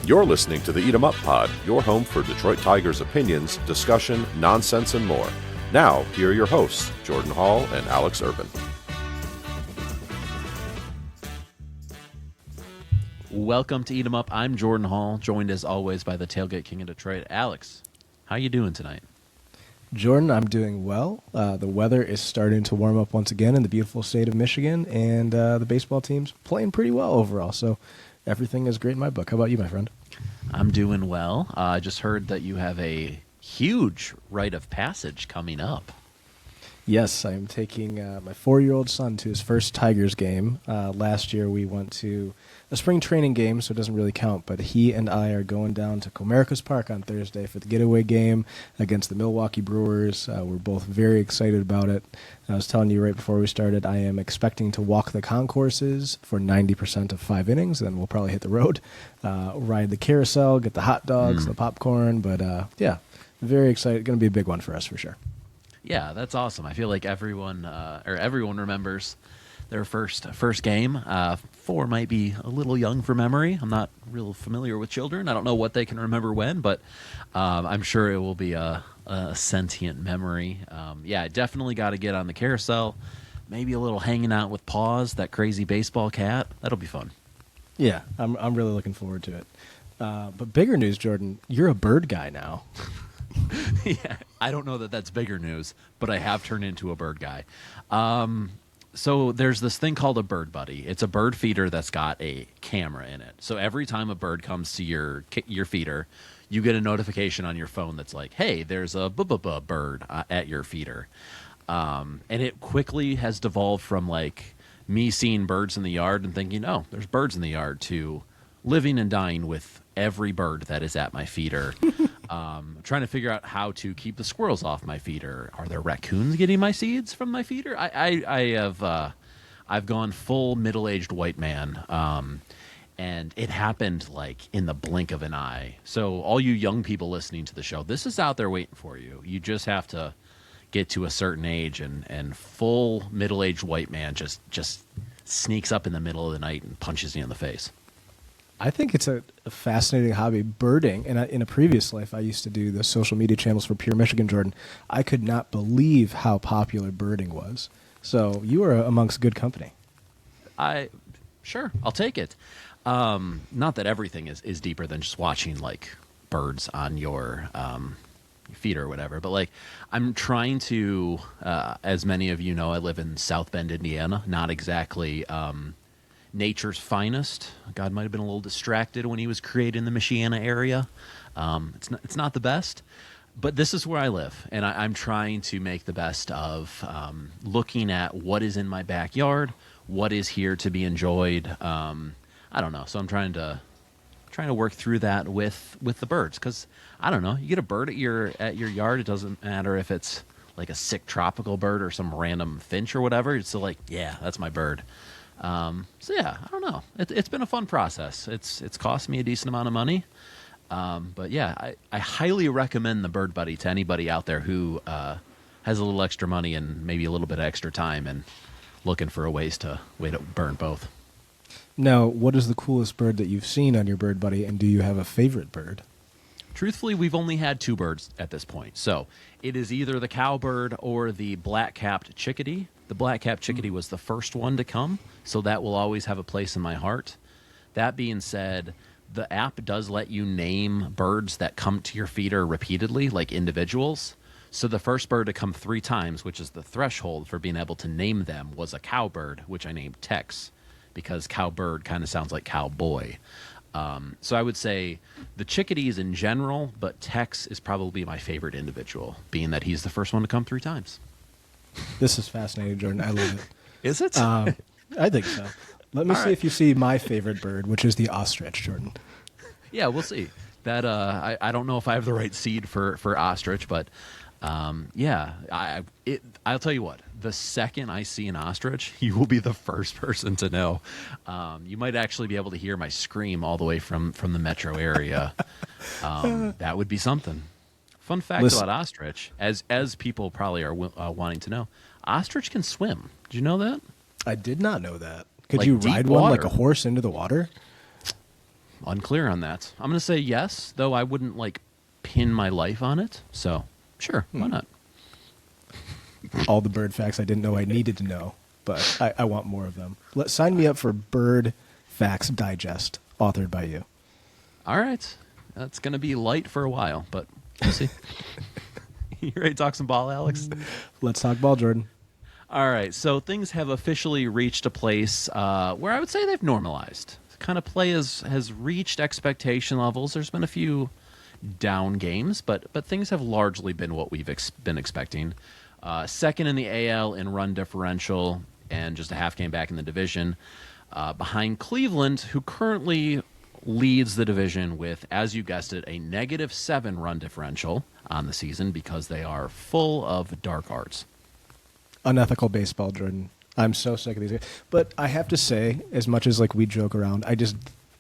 You're listening to the Eat 'em Up Pod, your home for Detroit Tigers opinions, discussion, nonsense, and more. Now, here are your hosts, Jordan Hall and Alex Urban. Welcome to Eat 'em Up. I'm Jordan Hall, joined as always by the Tailgate King of Detroit, Alex. How you doing tonight? Jordan, I'm doing well. The weather is starting to warm up once again in the beautiful state of Michigan, and the baseball team's playing pretty well overall, so everything is great in my book. How about you, my friend? I'm doing well. I just heard that you have a huge rite of passage coming up. Yes, I am taking my 4-year-old son to his first Tigers game. Last year we went to a spring training game, so it doesn't really count, but he and I are going down to Comerica's Park on Thursday for the getaway game against the Milwaukee Brewers. We're both very excited about it. I was telling you right before we started, I am expecting to walk the concourses for 90% of 5 innings, then we'll probably hit the road, ride the carousel, get the hot dogs, the popcorn, but yeah, very excited. Going to be a big one for us for sure. Yeah, that's awesome. I feel like everyone remembers their first game. 4 might be a little young for memory. I'm not real familiar with children. I don't know what they can remember when, but I'm sure it will be a sentient memory. Yeah, definitely got to get on the carousel. Maybe a little hanging out with Paws, that crazy baseball cat. That'll be fun. Yeah, I'm really looking forward to it. But bigger news, Jordan, you're a bird guy now. Yeah, I don't know that that's bigger news, but I have turned into a bird guy. So there's this thing called a bird buddy. It's a bird feeder that's got a camera in it. So every time a bird comes to your feeder, you get a notification on your phone that's like, hey, there's a bird at your feeder. And it quickly has devolved from like me seeing birds in the yard and thinking, oh, there's birds in the yard, to living and dying with every bird that is at my feeder. Trying to figure out how to keep the squirrels off my feeder. Are there raccoons getting my seeds from my feeder? I've gone full middle-aged white man, and it happened like in the blink of an eye. So all you young people listening to the show, this is out there waiting for you. You just have to get to a certain age, and full middle-aged white man just sneaks up in the middle of the night and punches you in the face. I think it's a fascinating hobby, birding. And in a previous life, I used to do the social media channels for Pure Michigan, Jordan. I could not believe how popular birding was. So you are amongst good company. Sure, I'll take it. Not that everything is deeper than just watching like birds on your feeder or whatever, but like I'm trying to, as many of you know, I live in South Bend, Indiana. Not exactly nature's finest. God might have been a little distracted when he was creating the Michiana area. It's not the best, but this is where I live, and I'm trying to make the best of looking at what is in my backyard, what is here to be enjoyed. I don't know, so I'm trying to work through that with the birds, because I don't know, you get a bird at your yard, it doesn't matter if it's like a sick tropical bird or some random finch or whatever. It's still like, yeah, that's my bird. So yeah, I don't know. It's been a fun process. It's cost me a decent amount of money. But yeah, I highly recommend the Bird Buddy to anybody out there who has a little extra money and maybe a little bit of extra time and looking for a way to burn both. Now, what is the coolest bird that you've seen on your Bird Buddy, and do you have a favorite bird? Truthfully, we've only had 2 birds at this point. So it is either the cowbird or the black-capped chickadee. The black-capped chickadee was the first one to come, so that will always have a place in my heart. That being said, the app does let you name birds that come to your feeder repeatedly, like individuals. So the first bird to come 3 times, which is the threshold for being able to name them, was a cowbird, which I named Tex, because cowbird kind of sounds like cowboy. So I would say the chickadees in general, but Tex is probably my favorite individual, being that he's the first one to come 3 times. This is fascinating, Jordan. I love it. Is it? I think so. Let me see if you see my favorite bird, which is the ostrich, Jordan. Yeah, we'll see. That I don't know if I have the right seed for ostrich, but yeah, I'll tell you what. The second I see an ostrich, you will be the first person to know. You might actually be able to hear my scream all the way from the metro area. That would be something. Fun fact about ostrich, as people probably are wanting to know, ostrich can swim. Did you know that? I did not know that. Could Like you deep ride one water. like a horse into the water? unclear on that. I'm going to say yes, though I wouldn't like pin my life on it. So sure, why not? All the bird facts I didn't know I needed to know, but I want more of them. Sign me up for Bird Facts Digest, authored by you. All right. That's going to be light for a while, but we'll see. You ready to talk some ball, Alex? Let's talk ball, Jordan. All right. So things have officially reached a place where I would say they've normalized. Kind of play has reached expectation levels. There's been a few down games, but things have largely been what we've been expecting. Second in the AL in run differential and just a half game back in the division. Behind Cleveland, who currently leads the division with, as you guessed it, a -7 run differential on the season because they are full of dark arts. Unethical baseball, Jordan. I'm so sick of these guys. But I have to say, as much as like we joke around, I just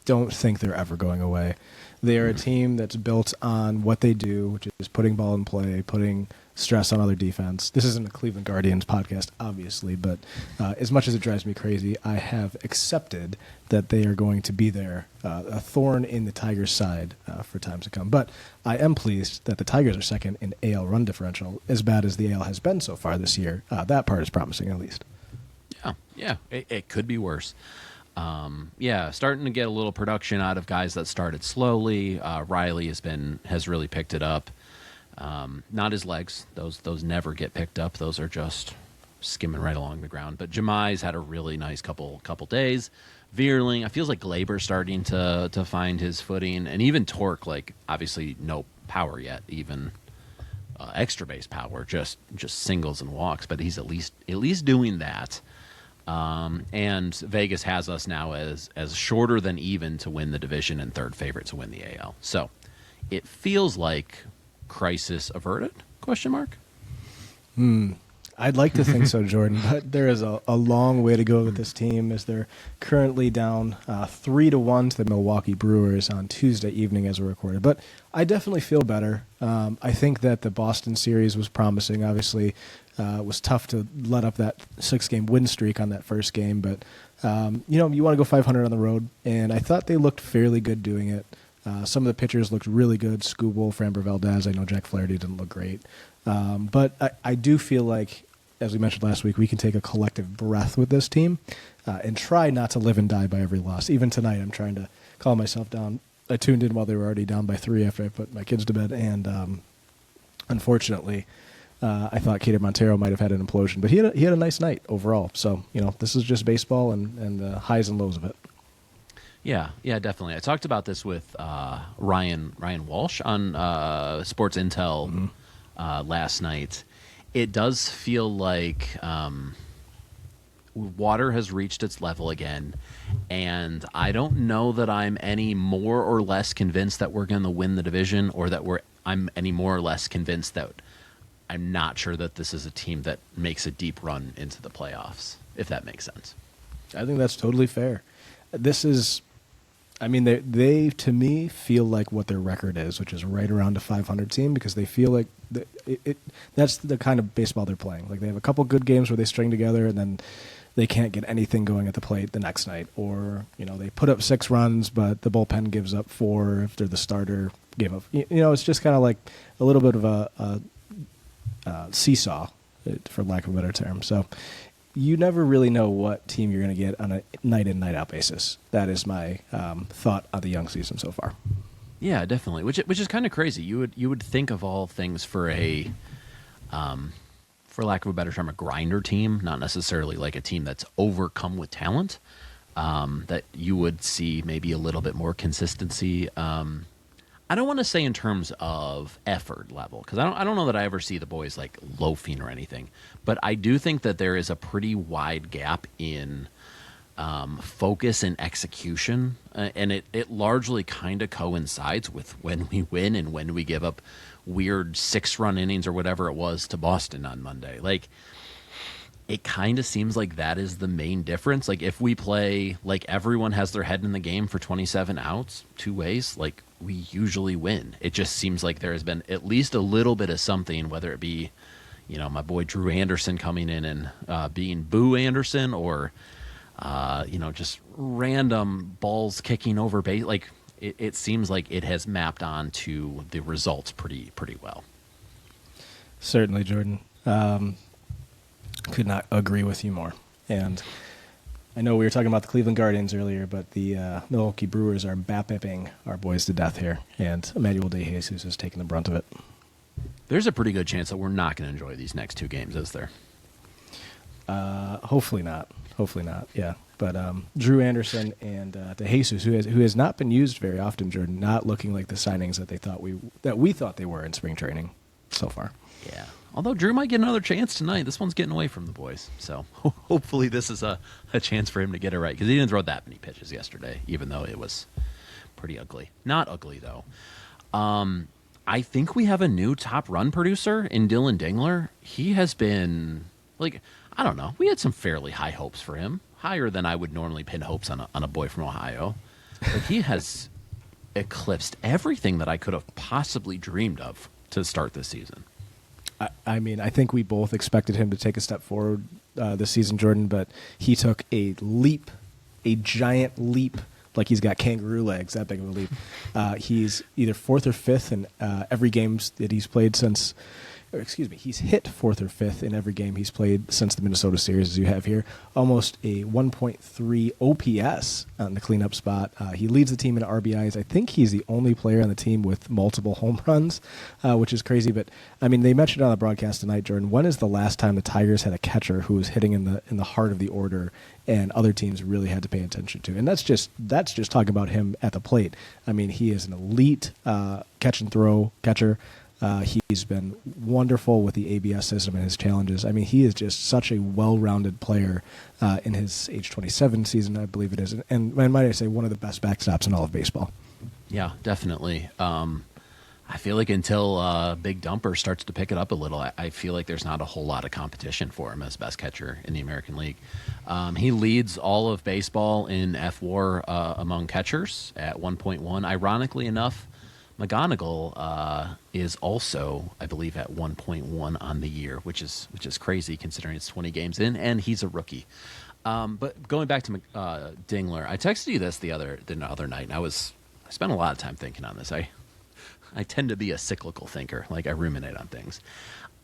don't think they're ever going away. They are a team that's built on what they do, which is putting ball in play, putting stress on other defense. This isn't a Cleveland Guardians podcast, obviously, but as much as it drives me crazy, I have accepted that they are going to be there, a thorn in the Tigers' side for times to come. But I am pleased that the Tigers are second in AL run differential, as bad as the AL has been so far this year. That part is promising, at least. Yeah, it could be worse. Starting to get a little production out of guys that started slowly. Riley has really picked it up. Not his legs; those never get picked up. Those are just skimming right along the ground. But Jami's had a really nice couple days. Vierling, I feels like Glaber's starting to find his footing, and even Torque, like obviously no power yet, even extra base power, just singles and walks, but he's at least doing that. And Vegas has us now as shorter than even to win the division and third favorite to win the AL. So it feels like crisis averted? ? I'd like to think so, Jordan, but there is a long way to go with this team as they're currently down 3-1 to the Milwaukee Brewers on Tuesday evening as we recorded. But I definitely feel better. I think that the Boston series was promising. Obviously, it was tough to let up that 6-game win streak on that first game, but you want to go 500 on the road, and I thought they looked fairly good doing it. Some of the pitchers looked really good. Skubal, Framber Valdez. I know Jack Flaherty didn't look great. But I do feel like, as we mentioned last week, we can take a collective breath with this team and try not to live and die by every loss. Even tonight, I'm trying to calm myself down. I tuned in while they were already down by 3 after I put my kids to bed, and unfortunately, I thought Cater Montero might have had an implosion. But he had a nice night overall. So, this is just baseball and the highs and lows of it. Yeah, definitely. I talked about this with Ryan Walsh on Sports Intel last night. It does feel like water has reached its level again, and I don't know that I'm any more or less convinced that we're going to win the division, or that I'm any more or less convinced that I'm not sure that this is a team that makes a deep run into the playoffs, if that makes sense. I think that's totally fair. This is... they to me feel like what their record is, which is right around a 500 team, because they feel like that's the kind of baseball they're playing. Like, they have a couple good games where they string together and then they can't get anything going at the plate the next night, or they put up 6 runs but the bullpen gives up 4 if they're the starter. Give up. It's just kind of like a little bit of a seesaw, for lack of a better term. So you never really know what team you're going to get on a night in, night out basis. That is my thought on the young season so far. Yeah, definitely. Which is kind of crazy. You would think of all things for a, for lack of a better term, a grinder team, not necessarily like a team that's overcome with talent, that you would see maybe a little bit more consistency. I don't want to say in terms of effort level, because I don't know that I ever see the boys like loafing or anything, but I do think that there is a pretty wide gap in focus and execution, and it largely kind of coincides with when we win and when we give up weird 6-run innings or whatever it was to Boston on Monday. Like, it kind of seems like that is the main difference. Like, if we play like everyone has their head in the game for 27 outs, 2 ways, like, we usually win. It just seems like there has been at least a little bit of something, whether it be, my boy Drew Anderson coming in and being Boo Anderson, or, just random balls kicking over base. Like, it seems like it has mapped on to the results pretty well. Certainly, Jordan. Could not agree with you more. And I know we were talking about the Cleveland Guardians earlier, but the Milwaukee Brewers are bap-bipping our boys to death here, and Emmanuel De Jesus is taking the brunt of it. There's a pretty good chance that we're not going to enjoy these next 2 games, is there? Hopefully not. Yeah. But Drew Anderson and De Jesus, who has not been used very often, Jordan, not looking like the signings that we thought they were in spring training so far. Yeah. Although Drew might get another chance tonight. This one's getting away from the boys. So hopefully this is a chance for him to get it right, because he didn't throw that many pitches yesterday, even though it was pretty ugly. Not ugly, though. I think we have a new top run producer in Dillon Dingler. He has been, I don't know. We had some fairly high hopes for him, higher than I would normally pin hopes on a boy from Ohio. But he has eclipsed everything that I could have possibly dreamed of to start this season. I mean, I think we both expected him to take a step forward this season, Jordan, but he took a giant leap, like he's got kangaroo legs, that big of a leap. He's either 4th or 5th in every game that he's played since, he's hit 4th or 5th in every game he's played since the Minnesota series, as you have here. Almost a 1.3 OPS on the cleanup spot. He leads the team in RBIs. I think he's the only player on the team with multiple home runs, which is crazy. But, I mean, they mentioned on the broadcast tonight, Jordan, when is the last time the Tigers had a catcher who was hitting in the heart of the order and other teams really had to pay attention to? And that's just talking about him at the plate. I mean, he is an elite catch and throw catcher. He's been wonderful with the ABS system and his challenges. I mean, he is just such a well-rounded player in his age 27 season, I believe it is. And might I say, one of the best backstops in all of baseball. Yeah, definitely. I feel like until Big Dumper starts to pick it up a little, I feel like there's not a whole lot of competition for him as best catcher in the American League. He leads all of baseball in FWAR among catchers at 1.1. Ironically enough, McGonigal is also, I believe, at 1.1 on the year, which is crazy considering it's 20 games in, and he's a rookie. But going back to Dingler, I texted you this the other night, and I spent a lot of time thinking on this. I tend to be a cyclical thinker, like I ruminate on things.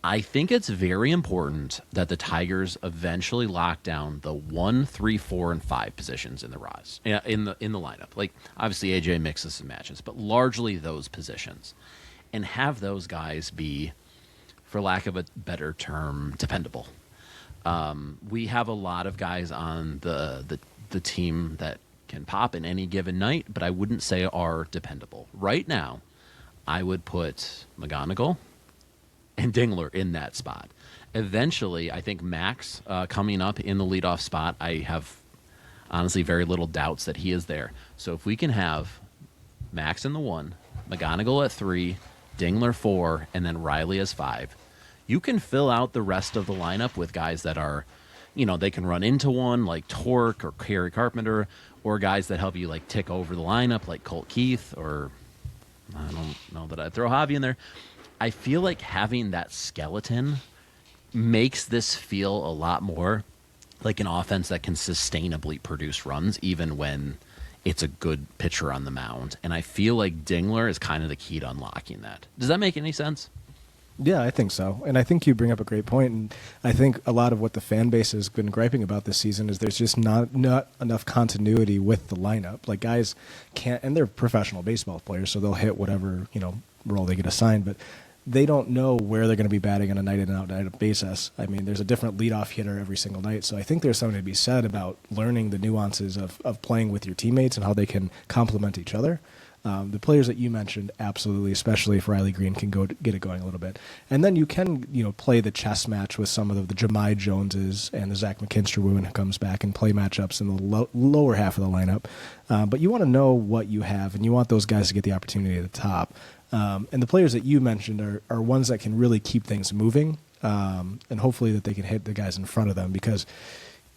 I think it's very important that the Tigers eventually lock down the 1, 3, 4, and 5 positions in the in the lineup. Like, obviously AJ mixes and matches, but largely those positions, and have those guys be, for lack of a better term, dependable. We have a lot of guys on the team that can pop in any given night, but I wouldn't say are dependable. Right now, I would put McGonigal and Dingler in that spot. Eventually, I think Max coming up in the leadoff spot, I have honestly very little doubts that he is there. So if we can have Max in the 1, McGonigal at 3, Dingler 4, and then Riley as 5, you can fill out the rest of the lineup with guys that are, they can run into one like Torque or Kerry Carpenter, or guys that help you like tick over the lineup like Colt Keith, or I don't know that I'd throw Javi in there. I feel like having that skeleton makes this feel a lot more like an offense that can sustainably produce runs even when it's a good pitcher on the mound. And I feel like Dingler is kind of the key to unlocking that. Does that make any sense? Yeah, I think so. And I think you bring up a great point. And I think a lot of what the fan base has been griping about this season is there's just not enough continuity with the lineup. Like, guys can't, and they're professional baseball players, so they'll hit whatever, role they get assigned. But they don't know where they're going to be batting on a night in and out night basis. I mean, there's a different leadoff hitter every single night. So I think there's something to be said about learning the nuances of playing with your teammates and how they can complement each other. The players that you mentioned, absolutely, especially if Riley Green can get it going a little bit. And then you can, play the chess match with some of the Jahmai Joneses and the Zach McKinstry when it comes back, and play matchups in the lower half of the lineup. But you want to know what you have, and you want those guys to get the opportunity at the top. And the players that you mentioned are ones that can really keep things moving, and hopefully that they can hit the guys in front of them, because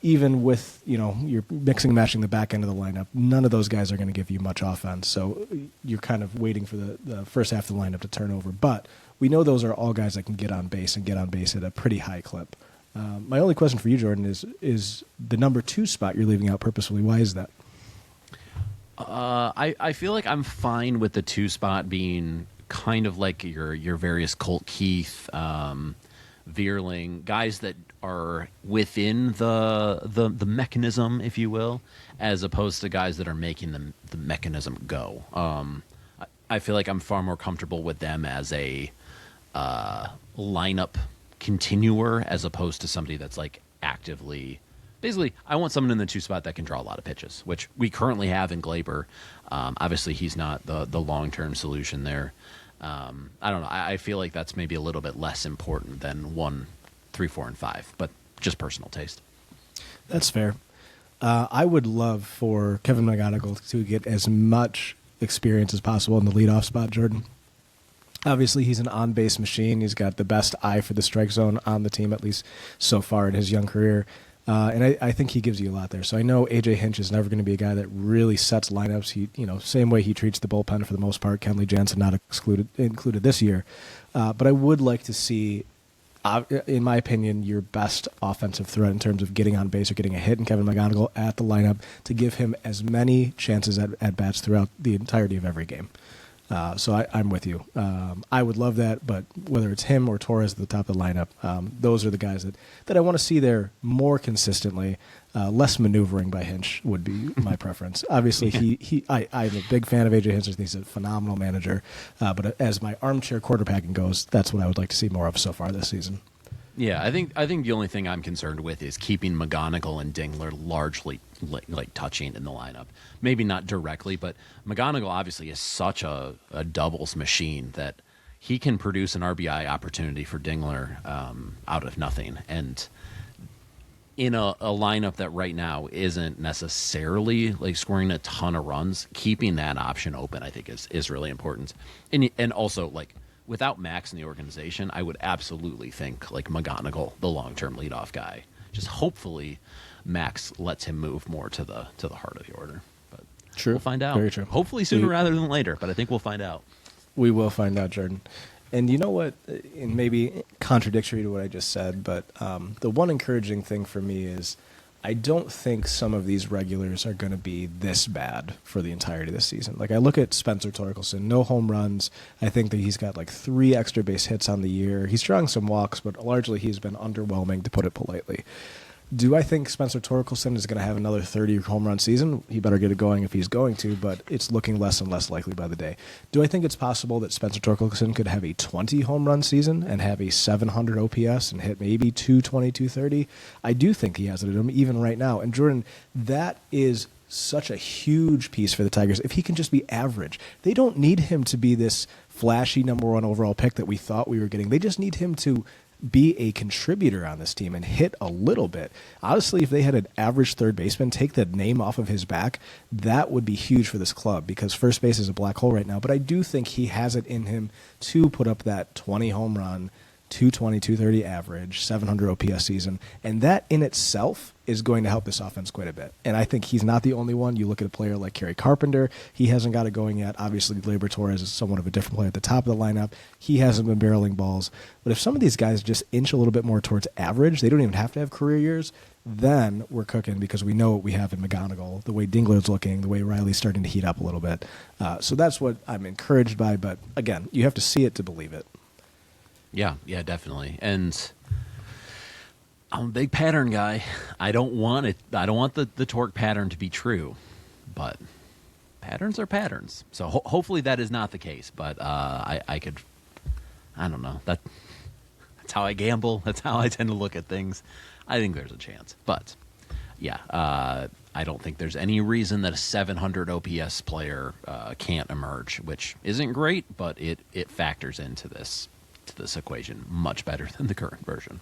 even with, you're mixing and matching the back end of the lineup, none of those guys are going to give you much offense. So you're kind of waiting for the first half of the lineup to turn over. But we know those are all guys that can get on base and get on base at a pretty high clip. My only question for you, Jordan, is the number 2 spot you're leaving out purposefully. Why is that? I feel like I'm fine with the 2 spot being kind of like your various Colt Keith, Veerling, guys that are within the mechanism, if you will, as opposed to guys that are making the mechanism go. I feel like I'm far more comfortable with them as a lineup continuer as opposed to somebody that's like actively. Basically, I want someone in the 2 spot that can draw a lot of pitches, which we currently have in Glaber. Obviously, he's not the long-term solution there. I don't know. I feel like that's maybe a little bit less important than 1, 3, 4, and 5, but just personal taste. That's fair. I would love for Kevin McGonigal to get as much experience as possible in the leadoff spot, Jordan. Obviously, he's an on-base machine. He's got the best eye for the strike zone on the team, at least so far in his young career. And I think he gives you a lot there. So I know A.J. Hinch is never going to be a guy that really sets lineups. He, same way he treats the bullpen for the most part. Kenley Jansen not included this year. But I would like to see, in my opinion, your best offensive threat in terms of getting on base or getting a hit in Kevin McGonigal at the lineup to give him as many chances at bats throughout the entirety of every game. So I'm with you. I would love that, but whether it's him or Torres at the top of the lineup, those are the guys that I want to see there more consistently. Less maneuvering by Hinch would be my preference. Obviously, I'm a big fan of AJ Hinch. I think he's a phenomenal manager. But as my armchair quarterbacking goes, that's what I would like to see more of so far this season. Yeah, I think the only thing I'm concerned with is keeping McGonigal and Dingler largely like touching in the lineup. Maybe not directly, but McGonigal obviously is such a doubles machine that he can produce an RBI opportunity for Dingler out of nothing. And in a lineup that right now isn't necessarily like scoring a ton of runs, keeping that option open I think is really important. And also like, without Max in the organization, I would absolutely think like McGonigal, the long-term leadoff guy. Just hopefully Max lets him move more to the heart of the order. But true. We'll find out. Very true. Hopefully sooner rather than later, but I think we'll find out. We will find out, Jordan. And you know what? And maybe contradictory to what I just said, but the one encouraging thing for me is I don't think some of these regulars are going to be this bad for the entirety of this season. Like I look at Spencer Torkelson, no home runs. I think that he's got like 3 extra base hits on the year. He's drawing some walks, but largely he's been underwhelming, to put it politely. Do I think Spencer Torkelson is going to have another 30 home run season? He better get it going if he's going to, but it's looking less and less likely by the day. Do I think it's possible that Spencer Torkelson could have a 20 home run season and have a 700 OPS and hit maybe 220, 230? I do think he has it in him even right now. And Jordan, that is such a huge piece for the Tigers. If he can just be average, they don't need him to be this flashy number 1 overall pick that we thought we were getting. They just need him to be a contributor on this team and hit a little bit. Honestly, if they had an average third baseman, take the name off of his back, that would be huge for this club because first base is a black hole right now. But I do think he has it in him to put up that 20 home run, 220, 230 average, 700 OPS season. And that in itself is going to help this offense quite a bit. And I think he's not the only one. You look at a player like Kerry Carpenter. He hasn't got it going yet. Obviously, Gleyber Torres is somewhat of a different player at the top of the lineup. He hasn't been barreling balls. But if some of these guys just inch a little bit more towards average, they don't even have to have career years, then we're cooking because we know what we have in McGonigal, the way Dingler's looking, the way Riley's starting to heat up a little bit. So that's what I'm encouraged by. But again, you have to see it to believe it. Yeah, definitely. And I'm a big pattern guy. I don't want it. I don't want the torque pattern to be true, but patterns are patterns. So hopefully that is not the case. But I don't know. That's how I gamble. That's how I tend to look at things. I think there's a chance, but yeah, I don't think there's any reason that a 700 OPS player can't emerge, which isn't great, but it factors into this equation much better than the current version.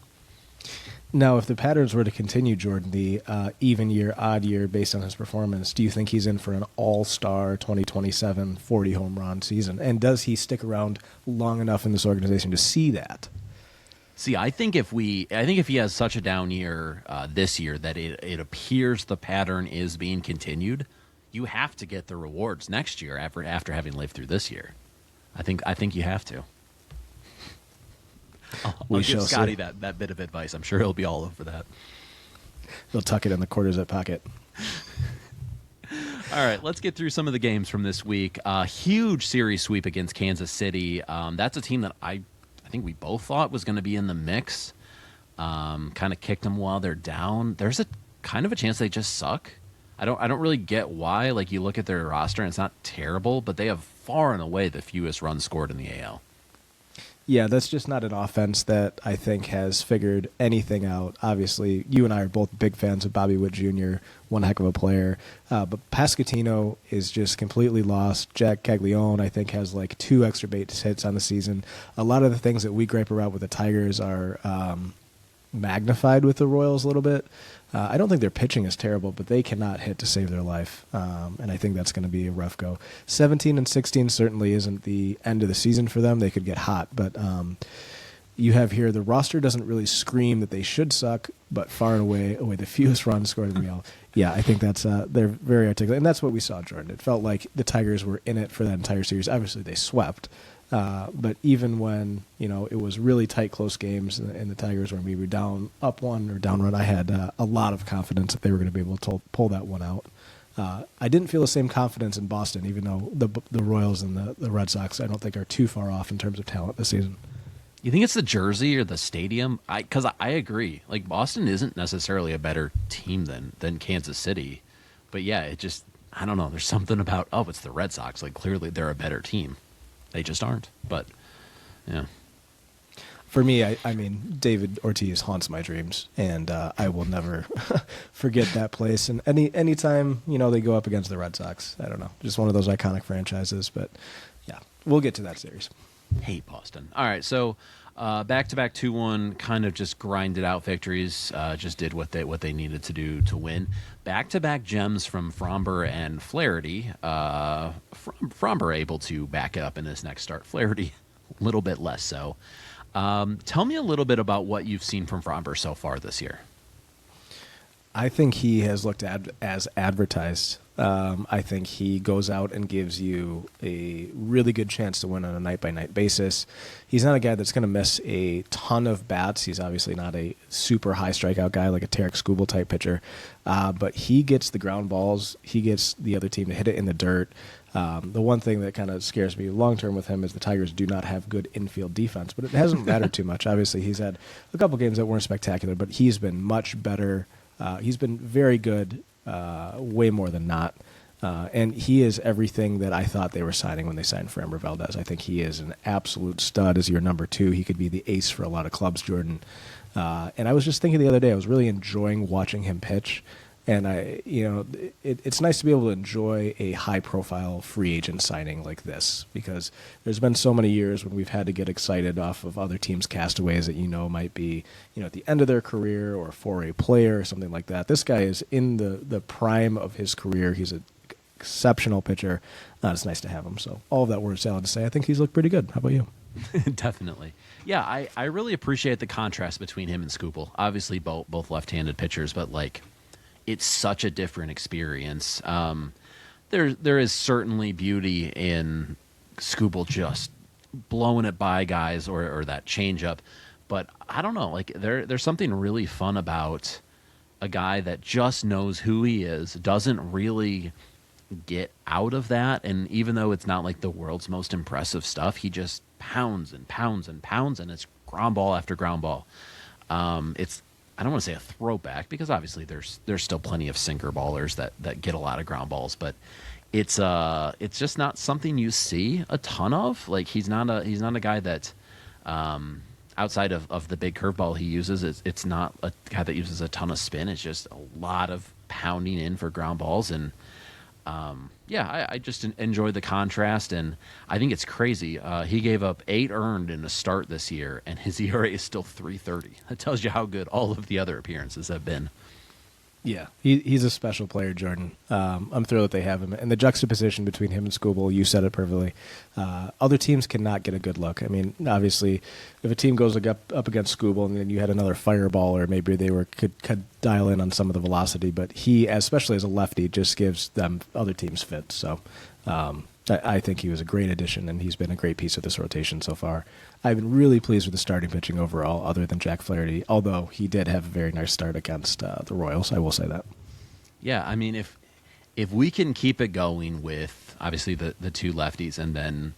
Now, if the patterns were to continue, Jordan, the even year, odd year based on his performance, do you think he's in for an all-star 2027 40 home run season? And does he stick around long enough in this organization to see that? See, I think if he has such a down year this year that it appears the pattern is being continued, you have to get the rewards next year after having lived through this year. I think you have to. I'll give Scotty that bit of advice. I'm sure he'll be all over that. He'll tuck it in the quarter zip pocket. All right, let's get through some of the games from this week. Huge series sweep against Kansas City. That's a team that I think we both thought was going to be in the mix. Kind of kicked them while they're down. There's a kind of a chance they just suck. I don't really get why. Like, you look at their roster and it's not terrible, but they have far and away the fewest runs scored in the AL. Yeah, that's just not an offense that I think has figured anything out. Obviously, you and I are both big fans of Bobby Witt Jr., one heck of a player. But Pasquantino is just completely lost. Jack Caglione, I think, has like 2 extra base hits on the season. A lot of the things that we gripe about with the Tigers are magnified with the Royals a little bit. I don't think their pitching is terrible, but they cannot hit to save their life, and I think that's going to be a rough go. 17-16 certainly isn't the end of the season for them. They could get hot, but you have here the roster doesn't really scream that they should suck, but far and away the fewest runs scored in the AL. Yeah, I think that's they're very articulate, and that's what we saw, Jordan. It felt like the Tigers were in it for that entire series. Obviously, they swept. But even when, it was really tight, close games and the Tigers were maybe down up 1 or down run, I had a lot of confidence that they were going to be able to pull that one out. I didn't feel the same confidence in Boston, even though the Royals and the Red Sox, I don't think, are too far off in terms of talent this season. You think it's the jersey or the stadium? Because I agree. Like, Boston isn't necessarily a better team than Kansas City. But, yeah, it just, I don't know. There's something about, it's the Red Sox. Like, clearly they're a better team. They just aren't. But, yeah. For me, I mean, David Ortiz haunts my dreams, and I will never forget that place. And anytime, they go up against the Red Sox, I don't know, just one of those iconic franchises. But, yeah, we'll get to that series. Hate Boston. All right, so back-to-back 2-1, kind of just grinded out victories, just did what they needed to do to win. Back-to-back gems from Framber and Flaherty. Framber able to back it up in his next start. Flaherty, a little bit less so. Tell me a little bit about what you've seen from Framber so far this year. I think he has looked as advertised. I think he goes out and gives you a really good chance to win on a night-by-night basis. He's not a guy that's going to miss a ton of bats. He's obviously not a super high strikeout guy like a Tarek Skubal type pitcher, but he gets the ground balls. He gets the other team to hit it in the dirt. The one thing that kind of scares me long-term with him is the Tigers do not have good infield defense, but it hasn't mattered too much. Obviously, he's had a couple games that weren't spectacular, but he's been much better. He's been very good, way more than not. And he is everything that I thought they were signing when they signed Framber Valdez. I think he is an absolute stud as your number 2. He could be the ace for a lot of clubs, Jordan. And I was just thinking the other day, I was really enjoying watching him pitch. And it's nice to be able to enjoy a high-profile free agent signing like this, because there's been so many years when we've had to get excited off of other teams' castaways that might be at the end of their career or for a player or something like that. This guy is in the prime of his career. He's an exceptional pitcher. It's nice to have him. So all of that word salad to say, I think he's looked pretty good. How about you? Definitely. Yeah, I really appreciate the contrast between him and Skubal. Obviously, both left-handed pitchers, but it's such a different experience. There is certainly beauty in Skubal just blowing it by guys or that changeup, but I don't know. There's something really fun about a guy that just knows who he is, doesn't really get out of that, and even though it's not like the world's most impressive stuff, he just pounds and pounds and pounds, and it's ground ball after ground ball. It's I don't want to say a throwback, because obviously there's still plenty of sinker ballers that get a lot of ground balls, but it's just not something you see a ton of. He's not a guy that outside of the big curveball he uses, it's not a guy that uses a ton of spin. It's just a lot of pounding in for ground balls, and I just enjoy the contrast, and I think it's crazy. He gave up 8 earned in a start this year, and his ERA is still 3.30. That tells you how good all of the other appearances have been. Yeah, he's a special player, Jordan. I'm thrilled that they have him. And the juxtaposition between him and Skubal, you said it perfectly. Other teams cannot get a good look. I mean, obviously, if a team goes up against Skubal and then you had another fireball, or maybe they could dial in on some of the velocity, but he, especially as a lefty, just gives them other teams fits. So I think he was a great addition, and he's been a great piece of this rotation so far. I've been really pleased with the starting pitching overall, other than Jack Flaherty, although he did have a very nice start against the Royals. I will say that. Yeah, I mean, if we can keep it going with obviously the two lefties and then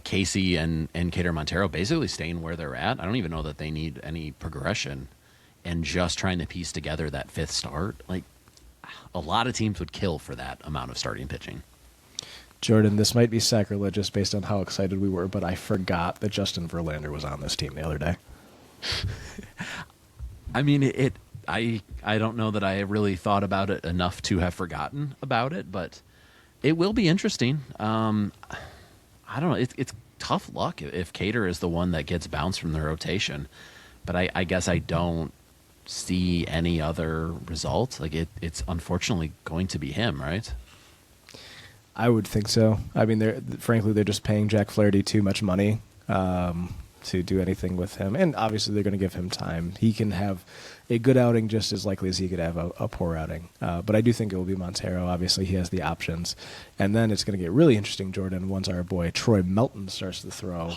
Casey and Cater Montero basically staying where they're at, I don't even know that they need any progression, and just trying to piece together that fifth start, like a lot of teams would kill for that amount of starting pitching. Jordan, this might be sacrilegious based on how excited we were, but I forgot that Justin Verlander was on this team the other day. I mean, I don't know that I really thought about it enough to have forgotten about it, but it will be interesting. I don't know. It's tough luck if Cater is the one that gets bounced from the rotation, but I guess I don't see any other result. Like it's unfortunately going to be him, right? I would think so. I mean, they're just paying Jack Flaherty too much money to do anything with him, and obviously they're going to give him time. He can have a good outing just as likely as he could have a poor outing. But I do think it will be Montero. Obviously, he has the options. And then it's going to get really interesting, Jordan, once our boy Troy Melton starts to throw.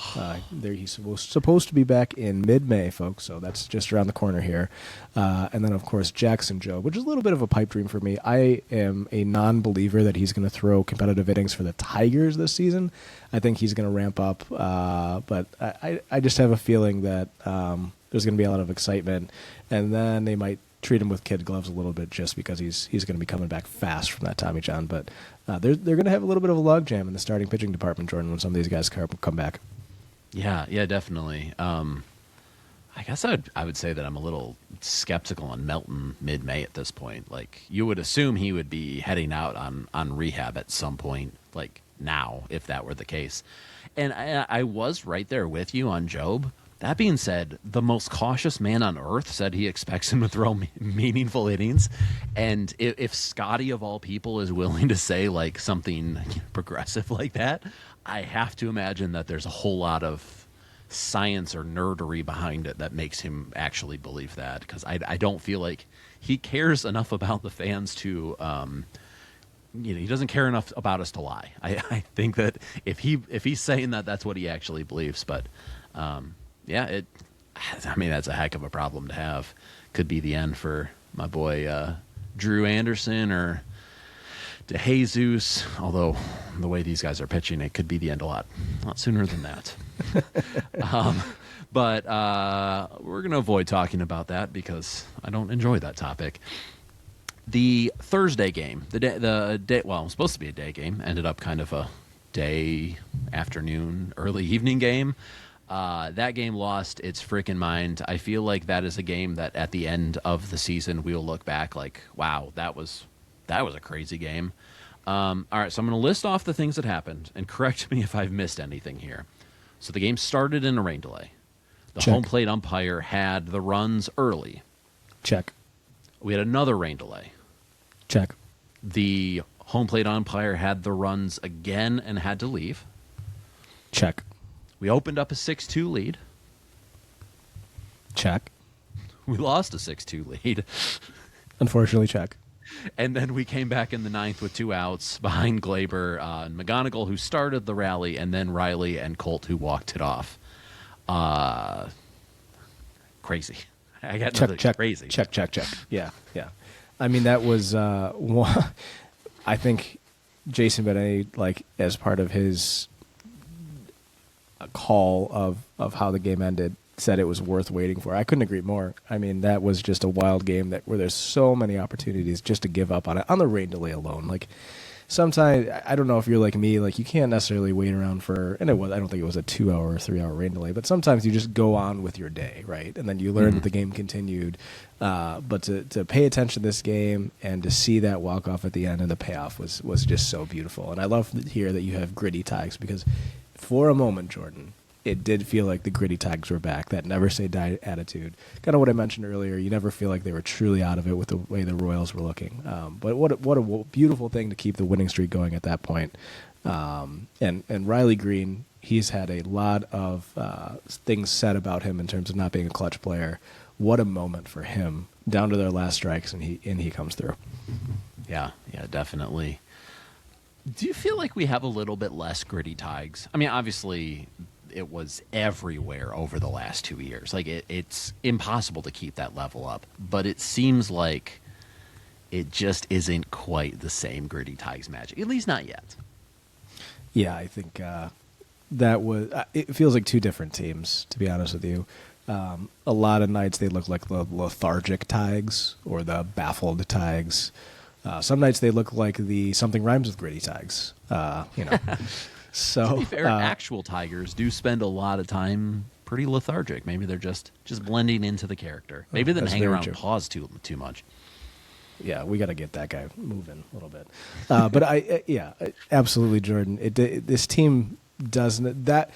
He's supposed to be back in mid-May, folks, so that's just around the corner here. And then, of course, Jackson Jobe, which is a little bit of a pipe dream for me. I am a non-believer that he's going to throw competitive innings for the Tigers this season. I think he's going to ramp up, but I just have a feeling that there's going to be a lot of excitement, and then they might treat him with kid gloves a little bit just because he's going to be coming back fast from that Tommy John. But they're going to have a little bit of a logjam in the starting pitching department, Jordan, when some of these guys come back. Yeah, definitely. I guess I would say that I'm a little skeptical on Melton mid-May at this point. Like, you would assume he would be heading out on rehab at some point, like now, if that were the case. And I was right there with you on Jobe. That being said, the most cautious man on earth said he expects him to throw meaningful innings. And if Scotty, of all people, is willing to say like something progressive like that, I have to imagine that there's a whole lot of science or nerdery behind it that makes him actually believe that. Because I don't feel like he cares enough about the fans to... he doesn't care enough about us to lie. I think that if he's saying that, that's what he actually believes. But... that's a heck of a problem to have. Could be the end for my boy Drew Anderson or DeJesus. Although the way these guys are pitching, it could be the end a lot sooner than that. But we're going to avoid talking about that because I don't enjoy that topic. The Thursday game, the day, well, it was supposed to be a day game, ended up kind of a day, afternoon, early evening game. That game lost its freaking mind. I feel like that is a game that at the end of the season we'll look back like, wow, that was a crazy game. All right, so I'm going to list off the things that happened and correct me if I've missed anything here. So the game started in a rain delay. The Check. Home plate umpire had the runs early. Check. We had another rain delay. Check. The home plate umpire had the runs again and had to leave. Check. We opened up a 6-2 lead. Check. We lost a 6-2 lead. Unfortunately, check. And then we came back in the ninth with 2 outs behind Glaber and McGonigal, who started the rally, and then Riley and Colt, who walked it off. Crazy. I got nothing. Check. Crazy. Check. Yeah. I mean, that was one. I think Jason Benet, like, as part of his call of how the game ended, said it was worth waiting for. I couldn't agree more. I mean, that was just a wild game where there's so many opportunities just to give up on it, on the rain delay alone. Like, sometimes, I don't know if you're like me, like, you can't necessarily wait around for, and I don't think it was a 2-hour or 3-hour rain delay, but sometimes you just go on with your day, right? And then you learn that the game continued. But to pay attention to this game and to see that walk-off at the end and the payoff was just so beautiful. And I love to hear that you have gritty Tigers, because for a moment, Jordan, it did feel like the gritty Tigers were back, that never say die attitude. Kind of what I mentioned earlier, you never feel like they were truly out of it with the way the Royals were looking. But what a beautiful thing to keep the winning streak going at that point. And Riley Green, he's had a lot of things said about him in terms of not being a clutch player. What a moment for him, down to their last strikes, and he comes through. Yeah, definitely. Do you feel like we have a little bit less gritty Tigers? I mean, obviously, it was everywhere over the last 2 years. Like, it's impossible to keep that level up. But it seems like it just isn't quite the same gritty Tigers magic, at least not yet. Yeah, I think that was. It feels like two different teams, to be honest with you. A lot of nights they look like the lethargic Tigers or the baffled Tigers. Some nights they look like the something rhymes with gritty Tigers. So to be fair, actual Tigers do spend a lot of time pretty lethargic. Maybe they're just blending into the character. Maybe they're hanging around pause too much. Yeah, we got to get that guy moving a little bit. But absolutely, Jordan. This team doesn't that.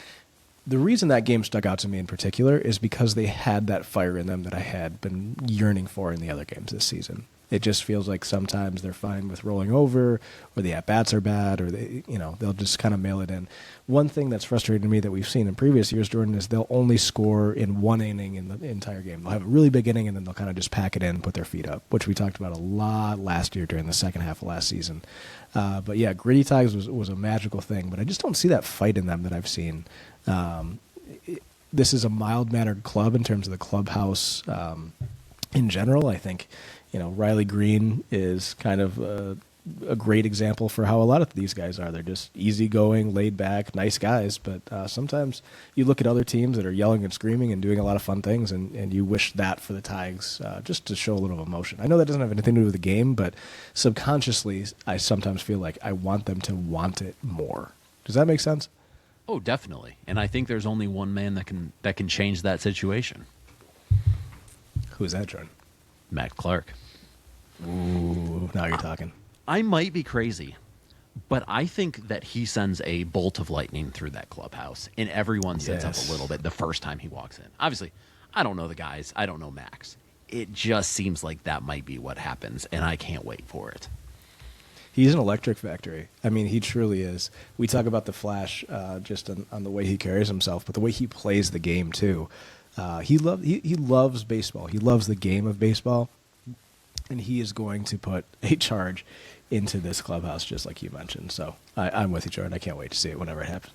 The reason that game stuck out to me in particular is because they had that fire in them that I had been yearning for in the other games this season. It just feels like sometimes they're fine with rolling over, or the at-bats are bad, or they'll just kind of mail it in. One thing that's frustrated me that we've seen in previous years, Jordan, is they'll only score in one inning in the entire game. They'll have a really big inning, and then they'll kind of just pack it in and put their feet up, which we talked about a lot last year during the second half of last season. But yeah, Gritty Tigers was a magical thing, but I just don't see that fight in them that I've seen. This is a mild-mannered club in terms of the clubhouse in general. I think Riley Green is kind of a great example for how a lot of these guys are. They're just easygoing, laid back, nice guys. But sometimes you look at other teams that are yelling and screaming and doing a lot of fun things, and you wish that for the Tigers, just to show a little emotion. I know that doesn't have anything to do with the game, but subconsciously I sometimes feel like I want them to want it more. Does that make sense? Oh, definitely. And I think there's only one man that can change that situation. Who's that, Jordan? Matt Clark. Ooh, now you're talking. I might be crazy, but I think that he sends a bolt of lightning through that clubhouse, and everyone sits up a little bit the first time he walks in. Obviously, I don't know the guys. I don't know Max. It just seems like that might be what happens, and I can't wait for it. He's an electric factory. I mean, he truly is. We talk about the flash just on the way he carries himself, but the way he plays the game, too. He loves baseball. He loves the game of baseball, and he is going to put a charge into this clubhouse, just like you mentioned. So I'm with you, Jordan. I can't wait to see it whenever it happens.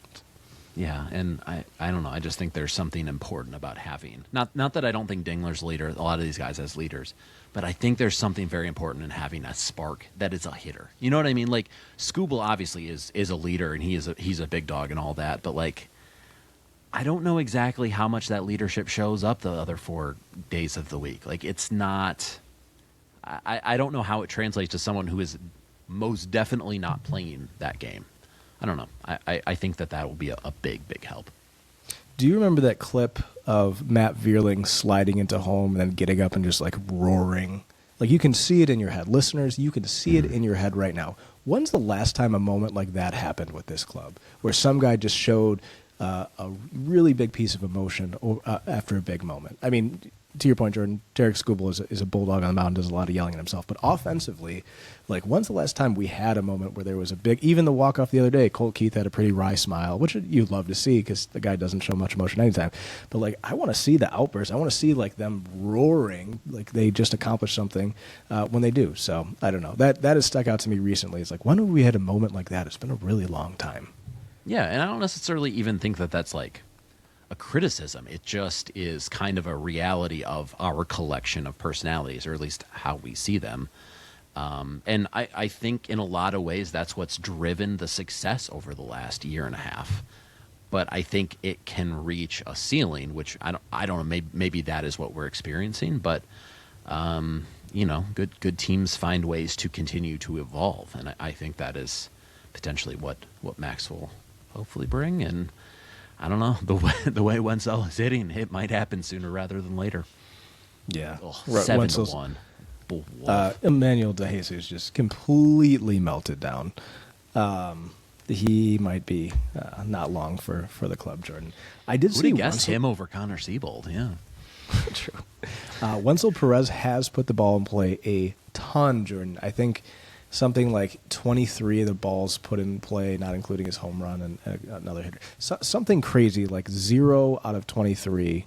Yeah, and I don't know. I just think there's something important about having not that I don't think Dingler's leader. A lot of these guys as leaders, but I think there's something very important in having a spark that is a hitter. You know what I mean? Like Scooble obviously is a leader, and he's a big dog and all that, but like, I don't know exactly how much that leadership shows up the other 4 days of the week. Like, it's not. I don't know how it translates to someone who is most definitely not playing that game. I don't know. I think that will be a big help. Do you remember that clip of Matt Vierling sliding into home and then getting up and just like roaring? Like, you can see it in your head. Listeners, you can see it in your head right now. When's the last time a moment like that happened with this club, where some guy just showed a really big piece of emotion after a big moment? I mean, to your point, Jordan, Derek Scooble is a bulldog on the mound, does a lot of yelling at himself. But offensively, like, when's the last time we had a moment where there was a big, even the walk-off the other day, Colt Keith had a pretty wry smile, which you'd love to see because the guy doesn't show much emotion anytime. But, like, I want to see the outbursts. I want to see, like, them roaring like they just accomplished something when they do. So, I don't know. That has stuck out to me recently. It's like, when have we had a moment like that? It's been a really long time. Yeah, and I don't necessarily even think that that's, like, a criticism. It just is kind of a reality of our collection of personalities, or at least how we see them. And I think in a lot of ways that's what's driven the success over the last year and a half. But I think it can reach a ceiling, which I don't know. Maybe that is what we're experiencing. But good teams find ways to continue to evolve, and I think that is potentially what Max will hopefully bring. And I don't know, the way Wenzel is hitting, it might happen sooner rather than later. Yeah. 7-1. Emmanuel DeJesus just completely melted down. He might be not long for the club, Jordan. I did see guess him over Connor Siebold, yeah. True. Wenzel Perez has put the ball in play a ton, Jordan. I think something like 23 of the balls put in play, not including his home run and another hitter. Something crazy, like 0 out of 23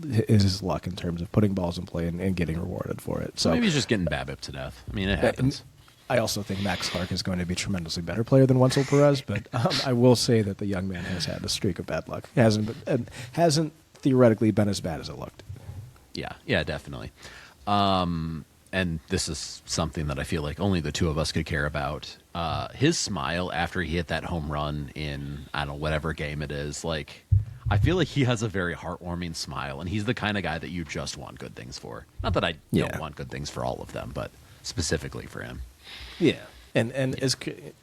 is his luck in terms of putting balls in play and getting rewarded for it. So maybe he's just getting BABIP to death. I mean, it happens. I also think Max Clark is going to be a tremendously better player than Wenzel Perez, but I will say that the young man has had a streak of bad luck. He hasn't theoretically been as bad as it looked. Yeah, definitely. and this is something that I feel like only the two of us could care about. His smile after he hit that home run in, I don't know, whatever game it is, like, I feel like he has a very heartwarming smile, and he's the kind of guy that you just want good things for. Not that I don't want good things for all of them, but specifically for him. Yeah. And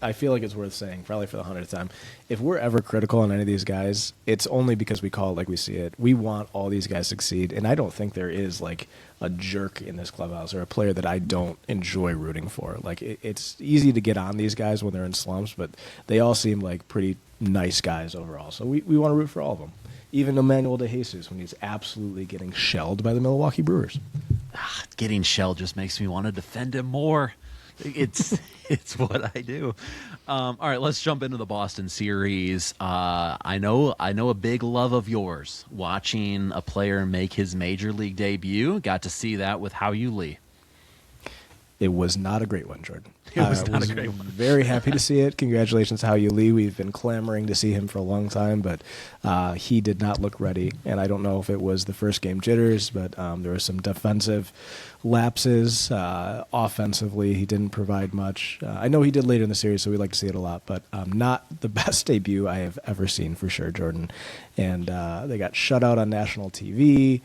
I feel like it's worth saying, probably for the 100th time, if we're ever critical on any of these guys, it's only because we call it like we see it. We want all these guys to succeed, and I don't think there is like a jerk in this clubhouse or a player that I don't enjoy rooting for. Like it's easy to get on these guys when they're in slumps, but they all seem like pretty nice guys overall. So we want to root for all of them. Even Emmanuel De Jesus when he's absolutely getting shelled by the Milwaukee Brewers. Getting shelled just makes me want to defend him more. It's what I do. All right, let's jump into the Boston series. I know a big love of yours, watching a player make his major league debut. Got to see that with Hao-Yu Lee. It was not a great one, Jordan. It was not a great one. Very happy to see it. Congratulations to Hao-Yu Lee. We've been clamoring to see him for a long time, but he did not look ready. And I don't know if it was the first game jitters, but there were some defensive lapses. Offensively, he didn't provide much. I know he did later in the series, so we like to see it a lot, but not the best debut I have ever seen for sure, Jordan. And they got shut out on national TV.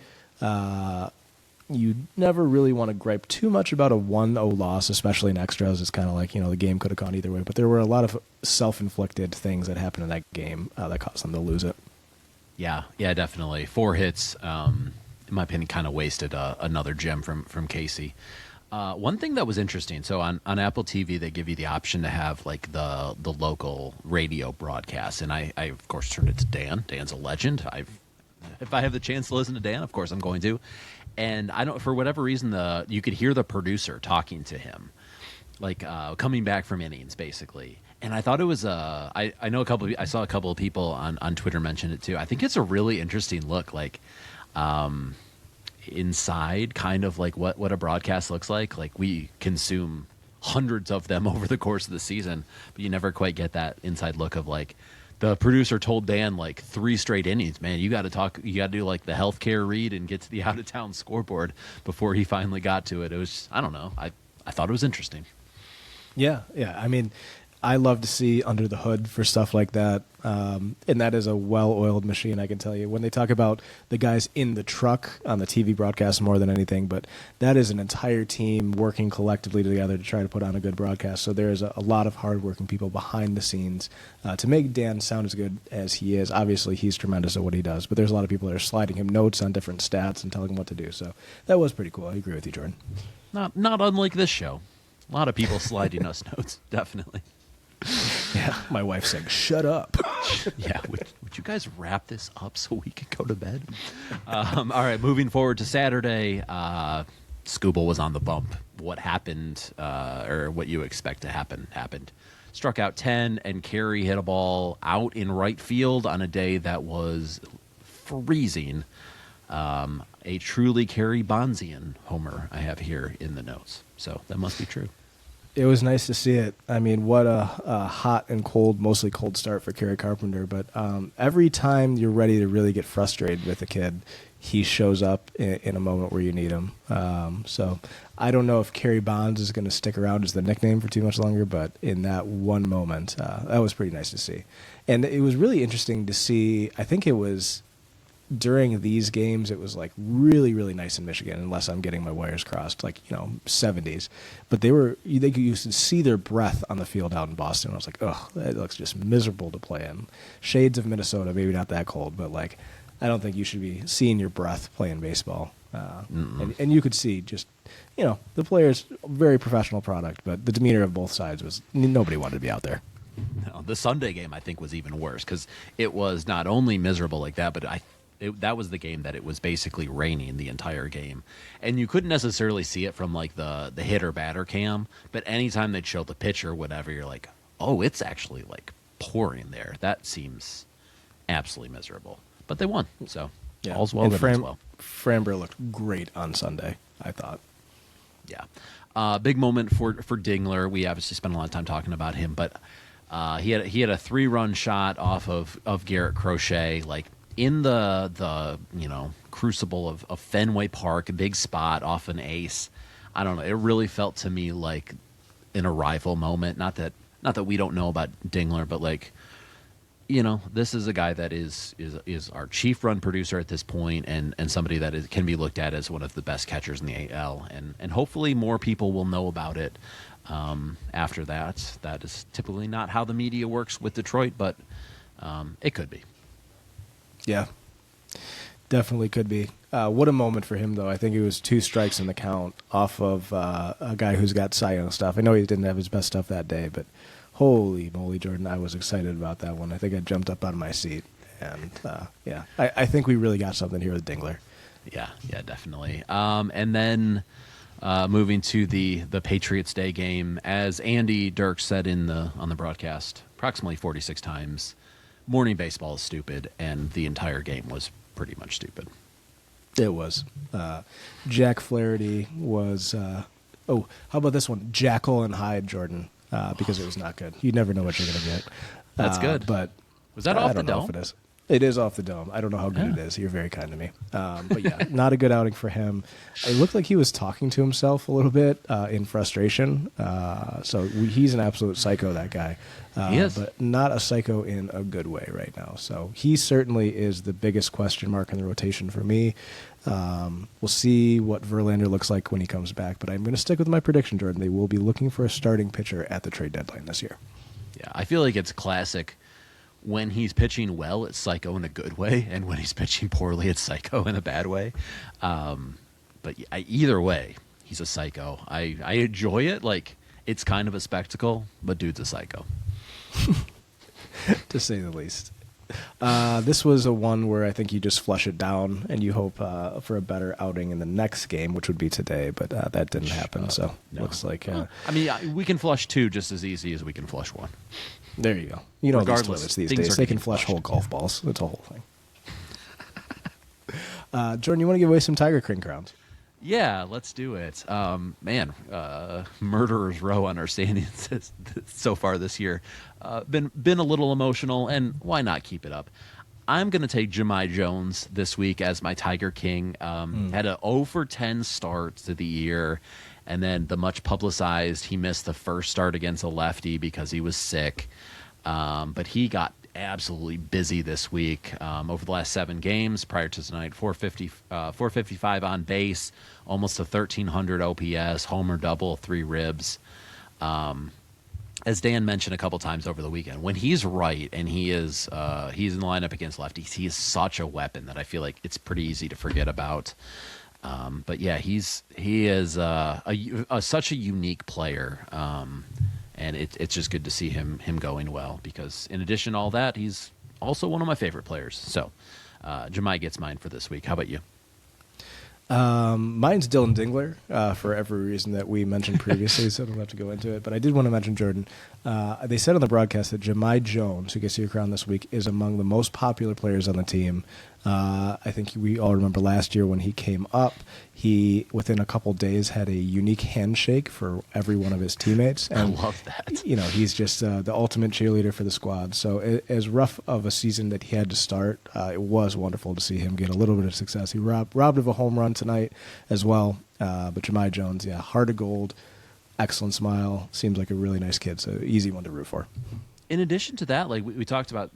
You never really want to gripe too much about a 1-0 loss, especially in extras. It's kind of like, the game could have gone either way. But there were a lot of self-inflicted things that happened in that game that caused them to lose it. Yeah, definitely. 4 hits, in my opinion, kind of wasted another gem from Casey. One thing that was interesting, so on Apple TV, they give you the option to have like the local radio broadcast. And I of course, turned it to Dan. Dan's a legend. If I have the chance to listen to Dan, of course I'm going to. And I don't, for whatever reason, you could hear the producer talking to him, like coming back from innings, basically. And I thought it was I know I saw a couple of people on Twitter mention it too. I think it's a really interesting look, like inside, kind of like what a broadcast looks like. Like we consume hundreds of them over the course of the season, but you never quite get that inside look of like. The producer told Dan like 3 straight innings, man, you got to do like the healthcare read and get to the out of town scoreboard before he finally got to it. It was, I don't know. I thought it was interesting. Yeah. I mean, I love to see under the hood for stuff like that. And that is a well-oiled machine, I can tell you. When they talk about the guys in the truck on the TV broadcast more than anything, but that is an entire team working collectively together to try to put on a good broadcast. So there's a lot of hardworking people behind the scenes to make Dan sound as good as he is. Obviously, he's tremendous at what he does, but there's a lot of people that are sliding him notes on different stats and telling him what to do. So that was pretty cool. I agree with you, Jordan. Not unlike this show. A lot of people sliding us notes, definitely. Yeah, my wife saying, "Shut up." Yeah, would you guys wrap this up so we can go to bed? All right, moving forward to Saturday, Skubal was on the bump. What happened, or what you expect to happen, happened. Struck out 10, and Carey hit a ball out in right field on a day that was freezing. A truly Carey Bonzian homer I have here in the notes, so that must be true. It was nice to see it. I mean, what a hot and cold, mostly cold start for Kerry Carpenter. But every time you're ready to really get frustrated with a kid, he shows up in a moment where you need him. So I don't know if Kerry Bonds is going to stick around as the nickname for too much longer, but in that one moment, that was pretty nice to see. And it was really interesting to see, I think it was during these games, it was like really, really nice in Michigan, unless I'm getting my wires crossed, like, 70s. But you could see their breath on the field out in Boston. I was like, oh, that looks just miserable to play in. Shades of Minnesota, maybe not that cold, but like, I don't think you should be seeing your breath playing baseball. And you could see just, the players, very professional product, but the demeanor of both sides was nobody wanted to be out there. No, the Sunday game, I think, was even worse because it was not only miserable like that, but that was the game that it was basically raining the entire game. And you couldn't necessarily see it from like the hitter batter cam, but anytime they'd show the pitcher or whatever, you're like, oh, it's actually like pouring there. That seems absolutely miserable. But they won, so yeah. All's well and that ends well. Framber looked great on Sunday, I thought. Yeah. Big moment for Dingler. We obviously spent a lot of time talking about him, but he had a 3-run shot off of Garrett Crochet, like in the crucible of Fenway Park, a big spot off an ace. I don't know. It really felt to me like an arrival moment. Not that we don't know about Dingler, but like, this is a guy that is our chief run producer at this point, and somebody that can be looked at as one of the best catchers in the AL, and hopefully more people will know about it after that. That is typically not how the media works with Detroit, but it could be. Yeah, definitely could be. What a moment for him, though. I think it was 2 strikes in the count off of a guy who's got Cy Young stuff. I know he didn't have his best stuff that day, but holy moly, Jordan, I was excited about that one. I think I jumped up out of my seat. And, I think we really got something here with Dingler. Yeah, definitely. And then moving to the Patriots Day game, as Andy Dirk said on the broadcast approximately 46 times, morning baseball is stupid, and the entire game was pretty much stupid. It was. Jack Flaherty was, how about this one? Jackal and Hyde, Jordan, because it was not good. You never know what you're going to get. That's good. But was that off the dome? I don't know if it is. It is off the dome. I don't know how good it is. You're very kind to me. But yeah, not a good outing for him. It looked like he was talking to himself a little bit in frustration. So he's an absolute psycho, that guy. He is. But not a psycho in a good way right now. So he certainly is the biggest question mark in the rotation for me. We'll see what Verlander looks like when he comes back. But I'm going to stick with my prediction, Jordan. They will be looking for a starting pitcher at the trade deadline this year. Yeah, I feel like it's classic. When he's pitching well, it's psycho in a good way, and when he's pitching poorly, it's psycho in a bad way. But either way, he's a psycho. I enjoy it. Like, it's kind of a spectacle, but dude's a psycho. To say the least. This was a one where I think you just flush it down, and you hope for a better outing in the next game, which would be today, but that didn't happen, so no. Looks like... we can flush 2 just as easy as we can flush 1. There you go. You know, regardless, these days, they can flush whole golf balls. It's a whole thing. Jordan, you want to give away some Tiger King crowns? Yeah, let's do it. Murderer's row on our standings so far this year. Been a little emotional, and why not keep it up? I'm going to take Jahmai Jones this week as my Tiger King. Had a 0-for-10 start to the year, and then the much publicized he missed the first start against a lefty because he was sick. But he got absolutely busy this week. Over the last 7 games prior to tonight, 455 on base, almost a 1,300 OPS, homer, double, 3 ribs. As Dan mentioned a couple times over the weekend, when he's right and he's in the lineup against lefties, he is such a weapon that I feel like it's pretty easy to forget about. But yeah, he is such a unique player, and it's just good to see him going well, because in addition to all that, he's also one of my favorite players. So Jahmai gets mine for this week. How about you? Mine's Dillon Dingler, for every reason that we mentioned previously, so I don't have to go into it. But I did want to mention Jordan. They said on the broadcast that Jahmai Jones, who gets your crown this week, is among the most popular players on the team. I think we all remember last year when he came up, he, within a couple days, had a unique handshake for every one of his teammates. And, I love that. You know, he's just the ultimate cheerleader for the squad. So as rough of a season that he had to start, it was wonderful to see him get a little bit of success. He robbed of a home run tonight as well. But Jahmai Jones, yeah, heart of gold, excellent smile, seems like a really nice kid, so easy one to root for. In addition to that, like we talked about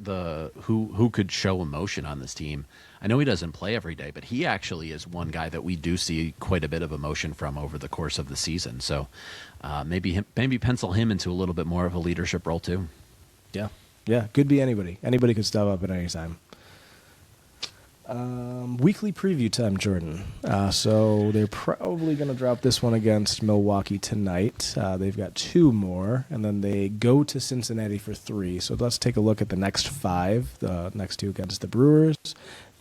who could show emotion on this team. I know he doesn't play every day, but he actually is one guy that we do see quite a bit of emotion from over the course of the season. So maybe pencil him into a little bit more of a leadership role too. Yeah, could be anybody. Anybody could step up at any time. Weekly preview time, Jordan. So they're probably going to drop this one against Milwaukee tonight. They've got 2 more, and then they go to Cincinnati for 3. So let's take a look at the next 5. The next 2 against the Brewers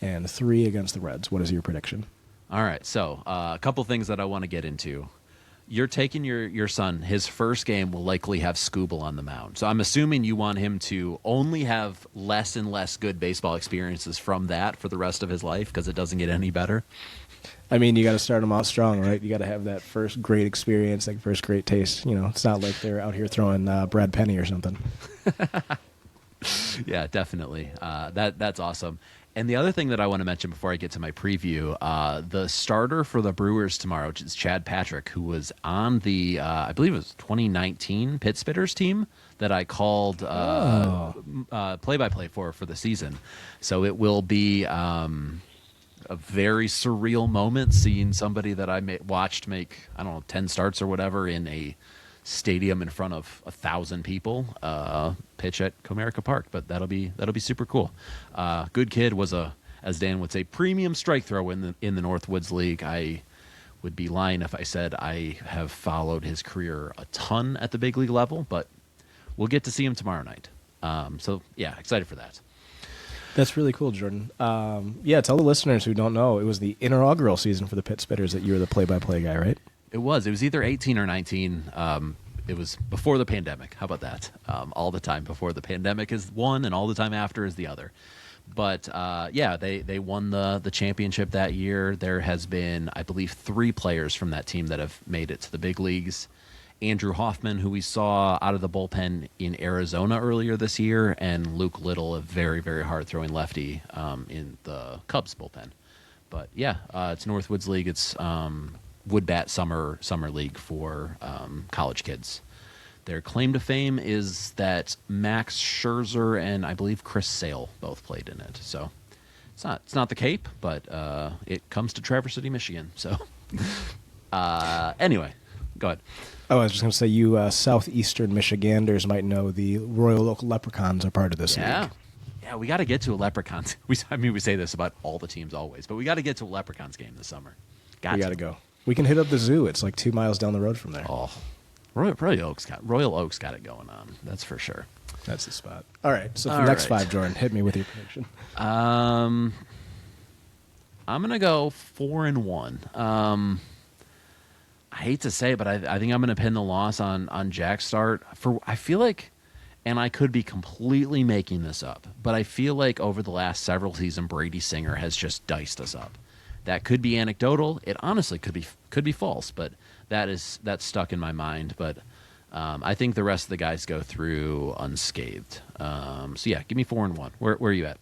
and 3 against the Reds. What is your prediction? All right, so a couple things that I want to get into. You're taking your son. His first game will likely have Scooble on the mound. So I'm assuming you want him to only have less and less good baseball experiences from that for the rest of his life, because it doesn't get any better. I mean, you got to start him out strong, right? You got to have that first great experience, like first great taste. You know, it's not like they're out here throwing Brad Penny or something. Yeah, definitely. That's awesome. And the other thing that I want to mention before I get to my preview, the starter for the Brewers tomorrow is Chad Patrick, who was on the, I believe it was 2019 Pit Spitters team that I called play-by-play for the season. So it will be a very surreal moment seeing somebody that I watched make, I don't know, 10 starts or whatever in a stadium in front of 1,000 people pitch at Comerica Park. But that'll be super cool. Good kid, was as Dan would say, premium strike throw in the Northwoods League. I would be lying if I said I have followed his career a ton at the big league level, but we'll get to see him tomorrow night. So yeah, excited for that. That's really cool, Jordan. Yeah, tell the listeners who don't know, it was the inaugural season for the Pit Spitters that you were the play-by-play guy, right? It was either 18 or 19. It was before the pandemic. How about that? All the time before the pandemic is one, and all the time after is the other. But yeah, they won the championship that year. There has been, I believe, 3 players from that team that have made it to the big leagues. Andrew Hoffman, who we saw out of the bullpen in Arizona earlier this year, and Luke Little, a very, very hard-throwing lefty in the Cubs bullpen. But yeah, it's Northwoods League. It's Wood Bat Summer League for college kids. Their claim to fame is that Max Scherzer and I believe Chris Sale both played in it. So it's not the Cape, but it comes to Traverse City, Michigan. So anyway, go ahead. Oh, I was just going to say, you southeastern Michiganders might know the Royal Oak Leprechauns are part of this league. Yeah, we got to get to a Leprechauns. We say this about all the teams always, but we got to get to a Leprechauns game this summer. We got to go. We can hit up the zoo. It's like 2 miles down the road from there. Oh, Royal Oak's got it going on. That's for sure. That's the spot. All right. So for the next 5, Jordan, hit me with your prediction. I'm gonna go 4-1. I hate to say it, but I think I'm gonna pin the loss on Jack's start. I feel like, and I could be completely making this up, but I feel like over the last several seasons, Brady Singer has just diced us up. That could be anecdotal. It honestly could be false, but that's stuck in my mind. But I think the rest of the guys go through unscathed. So yeah, give me 4-1. Where are you at?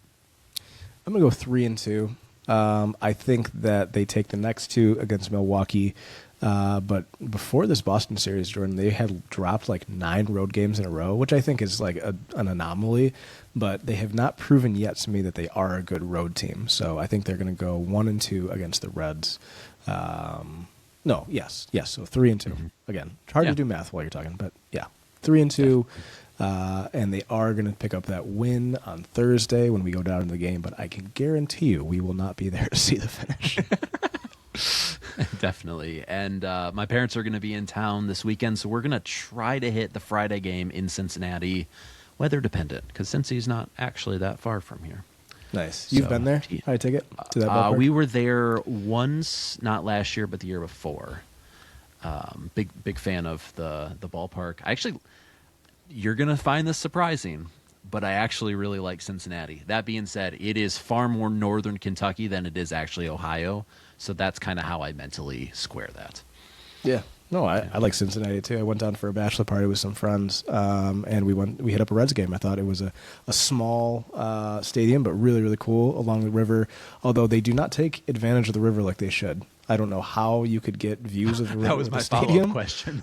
I'm gonna go 3-2. I think that they take the next 2 against Milwaukee. But before this Boston series, Jordan, they had dropped like 9 road games in a row, which I think is like an anomaly. But they have not proven yet to me that they are a good road team. So I think they're going to go 1-2 against the Reds. Yes. So 3-2. Mm-hmm. Again, it's hard to do math while you're talking, but yeah, 3-2. And they are going to pick up that win on Thursday when we go down to the game. But I can guarantee you we will not be there to see the finish. Definitely. And my parents are going to be in town this weekend, so we're going to try to hit the Friday game in Cincinnati, weather dependent, because Cincy's not actually that far from here. Nice. You've been there? How'd I take it to that ballpark? We were there once, not last year, but the year before. Big fan of the ballpark. You're going to find this surprising, but I actually really like Cincinnati. That being said, it is far more northern Kentucky than it is actually Ohio. So that's kind of how I mentally square that. Yeah. No, I like Cincinnati too. I went down for a bachelor party with some friends, and we hit up a Reds game. I thought it was a small stadium, but really, really cool along the river, although they do not take advantage of the river like they should. I don't know how you could get views of the river. That was my follow-up question.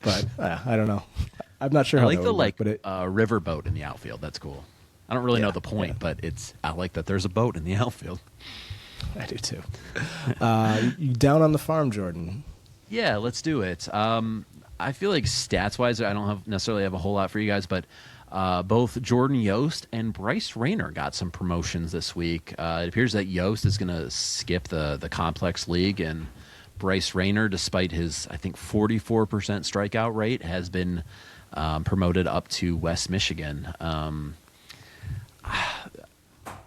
But I don't know. I'm not sure how that would work, but river boat in the outfield. That's cool. I don't really know the point, but I like that there's a boat in the outfield. I do too. You down on the farm, Jordan? Yeah, let's do it. I feel like stats-wise, I don't necessarily have a whole lot for you guys, but both Jordan Yost and Bryce Rayner got some promotions this week. It appears that Yost is going to skip the complex league, and Bryce Rayner, despite his, I think, 44% strikeout rate, has been promoted up to West Michigan.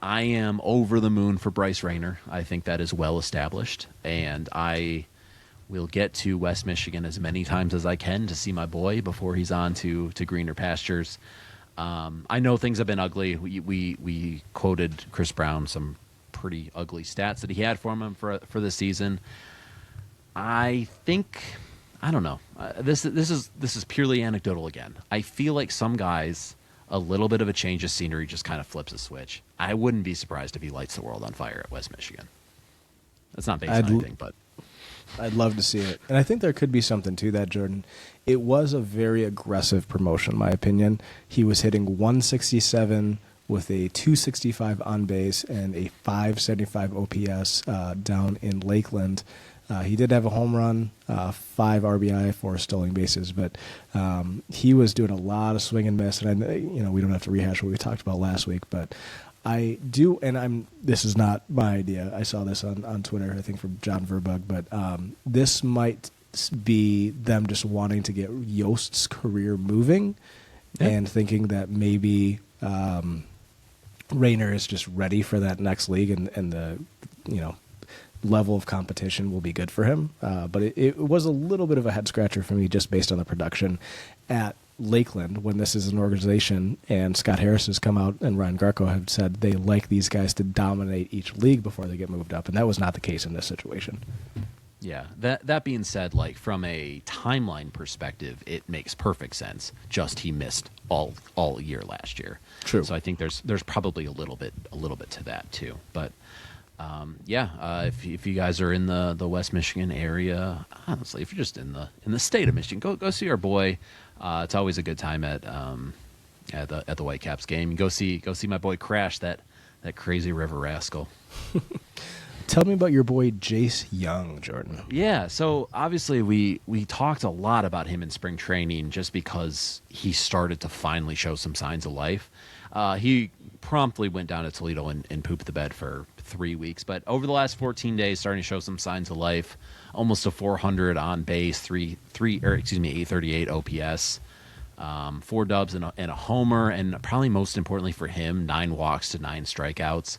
I am over the moon for Bryce Rayner. I think that is well established, and I will get to West Michigan as many times as I can to see my boy before he's on to greener pastures. I know things have been ugly. We quoted Chris Brown some pretty ugly stats that he had for him for this season. I don't know. This is purely anecdotal again. I feel like some guys a little bit of a change of scenery just kind of flips a switch. I wouldn't be surprised if he lights the world on fire at West Michigan. That's not based on anything, but I'd love to see it. And I think there could be something to that, Jordan. It was a very aggressive promotion, in my opinion. He was hitting 167 with a 265 on base and a 575 OPS down in Lakeland. He did have a home run, 5 RBI, 4 stolen bases, but he was doing a lot of swing and miss. And we don't have to rehash what we talked about last week, but I do, and this is not my idea. I saw this on Twitter, I think from John Verbug, but this might be them just wanting to get Yost's career moving and thinking that maybe Rayner is just ready for that next league and the level of competition will be good for him. But it was a little bit of a head scratcher for me just based on the production at Lakeland when this is an organization, and Scott Harris has come out and Ryan Garco have said they like these guys to dominate each league before they get moved up, and that was not the case in this situation. Yeah, that being said, like from a timeline perspective, it makes perfect sense. Just he missed all year last year. True. So I think there's probably a little bit to that too. But if you guys are in the West Michigan area, honestly, if you're just in the state of Michigan, go see our boy. It's always a good time at the Whitecaps game. Go see my boy Crash, that crazy river rascal. Tell me about your boy Jace Young, Jordan. Yeah, so obviously we talked a lot about him in spring training just because he started to finally show some signs of life. He promptly went down to Toledo and pooped the bed for 3 weeks, but over the last 14 days, starting to show some signs of life. Almost a 400 on base, 838 OPS, 4 dubs and a homer, and probably most importantly for him, 9 walks to 9 strikeouts.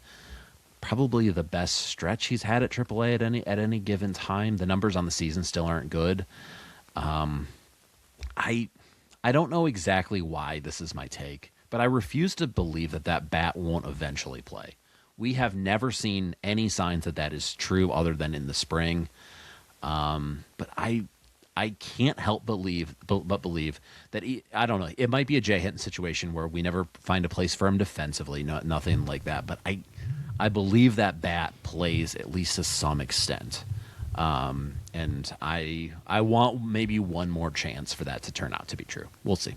Probably the best stretch he's had at AAA at any given time. The numbers on the season still aren't good. I don't know exactly why this is my take, but I refuse to believe that bat won't eventually play. We have never seen any signs that is true other than in the spring. But I can't help but believe that I don't know. It might be a Jay Hinton situation where we never find a place for him defensively, nothing like that. But I believe that bat plays at least to some extent. And I want maybe one more chance for that to turn out to be true. We'll see.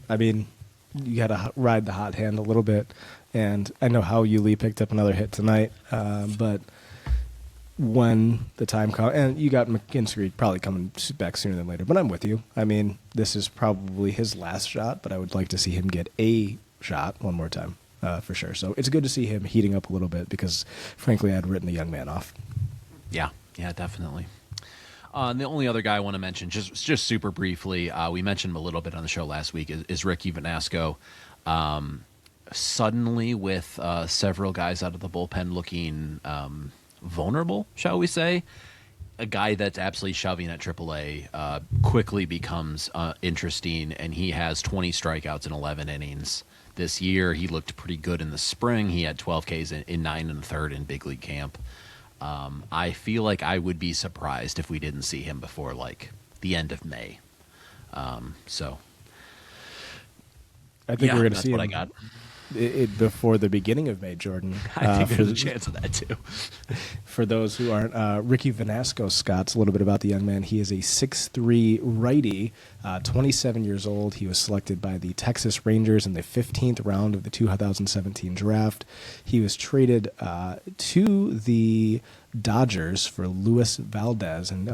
I mean, you got to ride the hot hand a little bit. And I know how Yuli picked up another hit tonight, but when the time comes, and you got McKinstry probably coming back sooner than later, but I'm with you. I mean, this is probably his last shot, but I would like to see him get a shot one more time. For sure. So it's good to see him heating up a little bit because, frankly, I'd written the young man off. Yeah, definitely. And the only other guy I want to mention, just super briefly, we mentioned him a little bit on the show last week, is Ricky Vanasco. Suddenly, with several guys out of the bullpen looking vulnerable, shall we say, a guy that's absolutely shoving at AAA quickly becomes interesting, and he has 20 strikeouts in 11 innings. This year, he looked pretty good in the spring. He had 12 Ks in 9 1/3 in big league camp. I feel like I would be surprised if we didn't see him before like the end of May. So I think we're going to see what him. I got. Before the beginning of May, Jordan. I think there's a chance of that too. For those who aren't, Ricky Vanasco, Scott's a little bit about the young man. He is a 6'3" righty, 27 years old. He was selected by the Texas Rangers in the 15th round of the 2017 draft. He was traded to the Dodgers for Luis Valdez in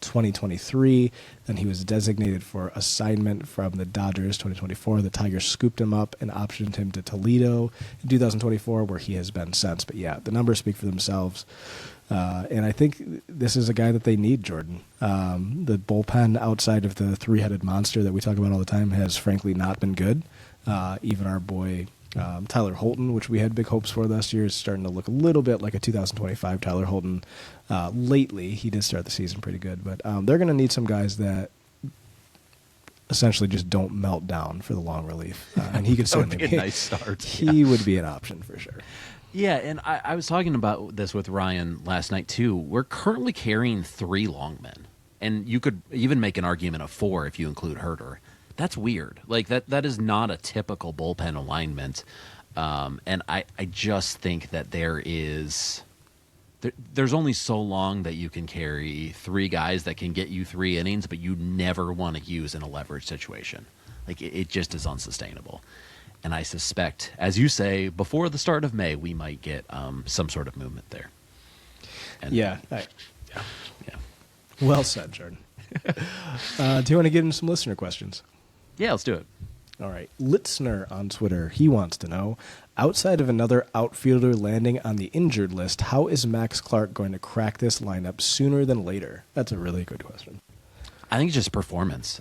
2023. Then he was designated for assignment from the Dodgers 2024. The Tigers scooped him up and optioned him to Toledo in 2024, where he has been since. But yeah, the numbers speak for themselves. And I think this is a guy that they need, Jordan. The bullpen outside of the three-headed monster that we talk about all the time has frankly not been good. Even our boy Tyler Holton, which we had big hopes for last year, is starting to look a little bit like a 2025 Tyler Holton. Lately, he did start the season pretty good, but they're going to need some guys that essentially just don't melt down for the long relief. And he could certainly be a nice start. He would be an option for sure. Yeah, and I was talking about this with Ryan last night too. We're currently carrying 3 long men, and you could even make an argument of 4 if you include Herter. that's weird. Like that is not a typical bullpen alignment. And I just think that there's only so long that you can carry three guys that can get you 3 innings, but you never want to use in a leverage situation. Like it just is unsustainable. And I suspect, as you say, before the start of May, we might get some sort of movement there. And, Yeah. yeah. Well said, Jordan. Do you want to get into some listener questions? Yeah, let's do it. All right. Listener on Twitter, he wants to know, outside of another outfielder landing on the injured list, how is Max Clark going to crack this lineup sooner than later? That's a really good question. I think it's just performance.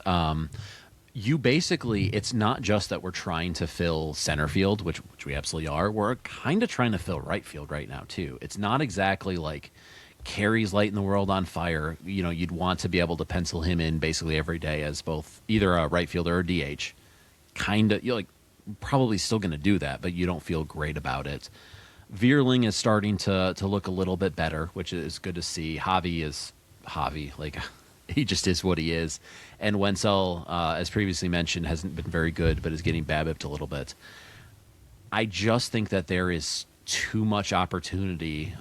It's not just that we're trying to fill center field, which we absolutely are. We're kind of trying to fill right field right now, too. It's not exactly like Carey's lighting the world on fire. You know, you'd want to be able to pencil him in basically every day as both either a right fielder or DH. You're like probably still going to do that, but you don't feel great about it. Vierling is starting to look a little bit better, which is good to see. Javi is Javi. Like, he just is what he is. And Wenzel, as previously mentioned, hasn't been very good, but is getting BABIP'd a little bit. I just think that there is too much opportunity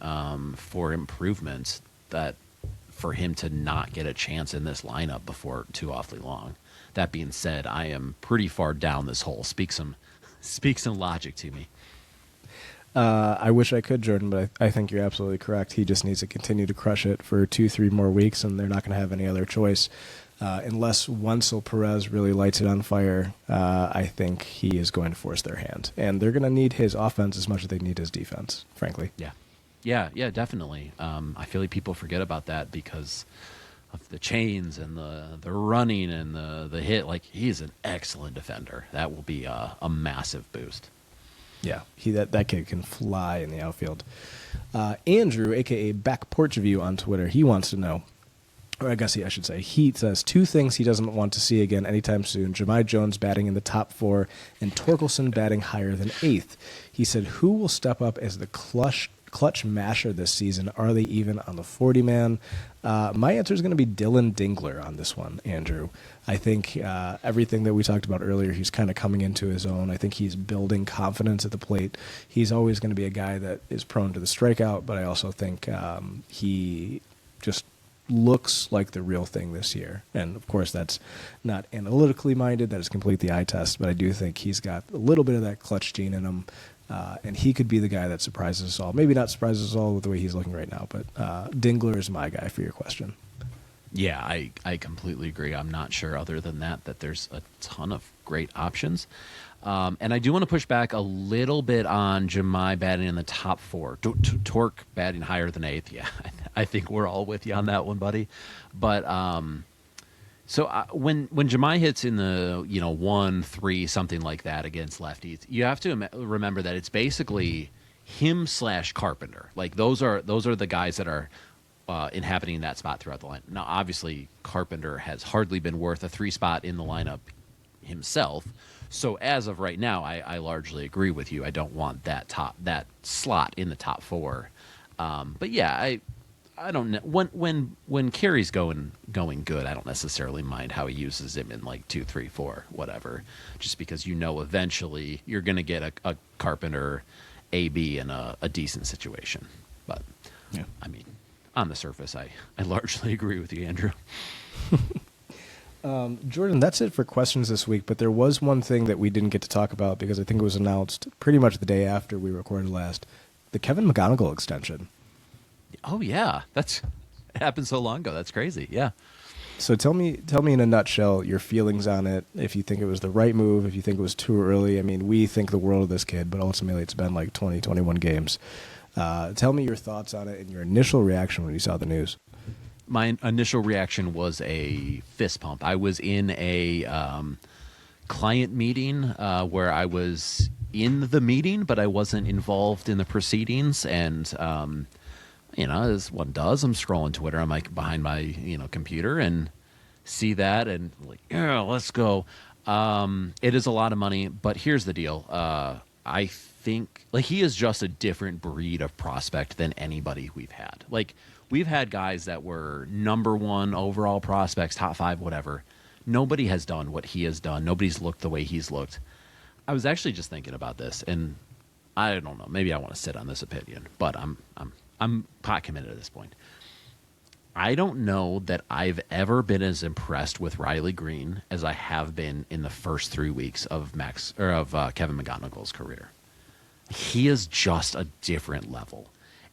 for improvement that for him to not get a chance in this lineup before too awfully long. That being said, I am pretty far down this hole. Speak some logic to me. I wish I could, Jordan, but I think you're absolutely correct. He just needs to continue to crush it for 2-3 more weeks, and they're not going to have any other choice. Unless Wenzel Perez really lights it on fire, I think he is going to force their hand. And they're going to need his offense as much as they need his defense, frankly. Yeah, definitely. I feel like people forget about that because of the chains and the running and the hit. Like, he's an excellent defender. That will be a massive boost. Yeah, that kid can fly in the outfield. Andrew, a.k.a. Back Porch View on Twitter, he wants to know, or I should say, he says 2 things he doesn't want to see again anytime soon: Jahmai Jones batting in the top 4 and Torkelson batting higher than 8th. He said, who will step up as the clutch masher this season? Are they even on the 40-man? My answer is going to be Dillon Dingler on this one, Andrew. I think everything that we talked about earlier, he's kind of coming into his own. I think he's building confidence at the plate. He's always going to be a guy that is prone to the strikeout, but I also think he just looks like the real thing this year. And, of course, that's not analytically minded. That is completely eye test, but I do think he's got a little bit of that clutch gene in him. And he could be the guy that surprises us all. Maybe not surprises us all with the way he's looking right now, but Dingler is my guy for your question. Yeah, I completely agree. I'm not sure other than that there's a ton of great options. And I do want to push back a little bit on Jahmai batting in the top 4. Torque batting higher than 8th. Yeah, I think we're all with you on that one, buddy. But so when Jahmai hits in the 1-3 something like that against lefties, you have to remember that it's basically him / Carpenter. Like those are the guys that are inhabiting that spot throughout the line. Now, obviously, Carpenter has hardly been worth a 3 spot in the lineup himself. So as of right now, I largely agree with you. I don't want that slot in the top 4. But yeah, I don't know when Carey's going good. I don't necessarily mind how he uses him in like 2, 3, 4, whatever. Just because eventually you're going to get a Carpenter AB in a decent situation. But yeah, I mean, on the surface, I largely agree with you, Andrew. Jordan, that's it for questions this week, but there was one thing that we didn't get to talk about because I think it was announced pretty much the day after we recorded last: the Kevin McGonigal extension. Oh yeah, it happened so long ago. That's crazy. Yeah. So tell me in a nutshell your feelings on it. If you think it was the right move, if you think it was too early. I mean, we think the world of this kid, but ultimately it's been like 20, 21 games. Tell me your thoughts on it and your initial reaction when you saw the news. My initial reaction was a fist pump. I was in a client meeting where I was in the meeting, but I wasn't involved in the proceedings. And, as one does, I'm scrolling Twitter. I'm like behind my, computer and see that and like, yeah, let's go. It is a lot of money, but here's the deal. I think like he is just a different breed of prospect than anybody we've had. Like, we've had guys that were number 1 overall prospects, top 5, whatever, Nobody has done what he has done. Nobody's looked the way he's looked. I was actually just thinking about this, and I don't know. Maybe I want to sit on this opinion, but I'm pot committed at this point. I don't know that I've ever been as impressed with Riley Green as I have been in the first 3 weeks of Kevin McGonigal's career. He is just a different level,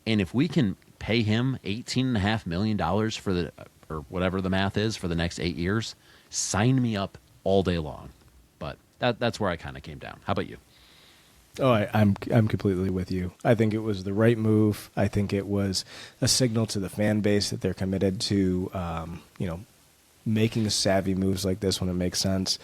and if we can pay him $18.5 million for or whatever the math is for the next 8 years, sign me up all day long. But that's where I kind of came down. How about you? Oh, I'm completely with you. I think it was the right move. I think it was a signal to the fan base that they're committed to, making savvy moves like this when it makes sense.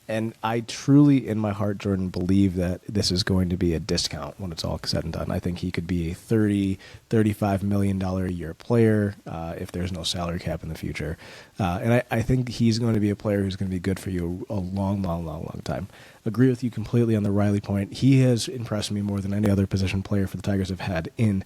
And I truly, in my heart, Jordan, believe that this is going to be a discount when it's all said and done. I think he could be a $35 million a year player if there's no salary cap in the future. And I think he's going to be a player who's going to be good for you a long, long, long, long time. Agree with you completely on the Riley point. He has impressed me more than any other position player for the Tigers have had in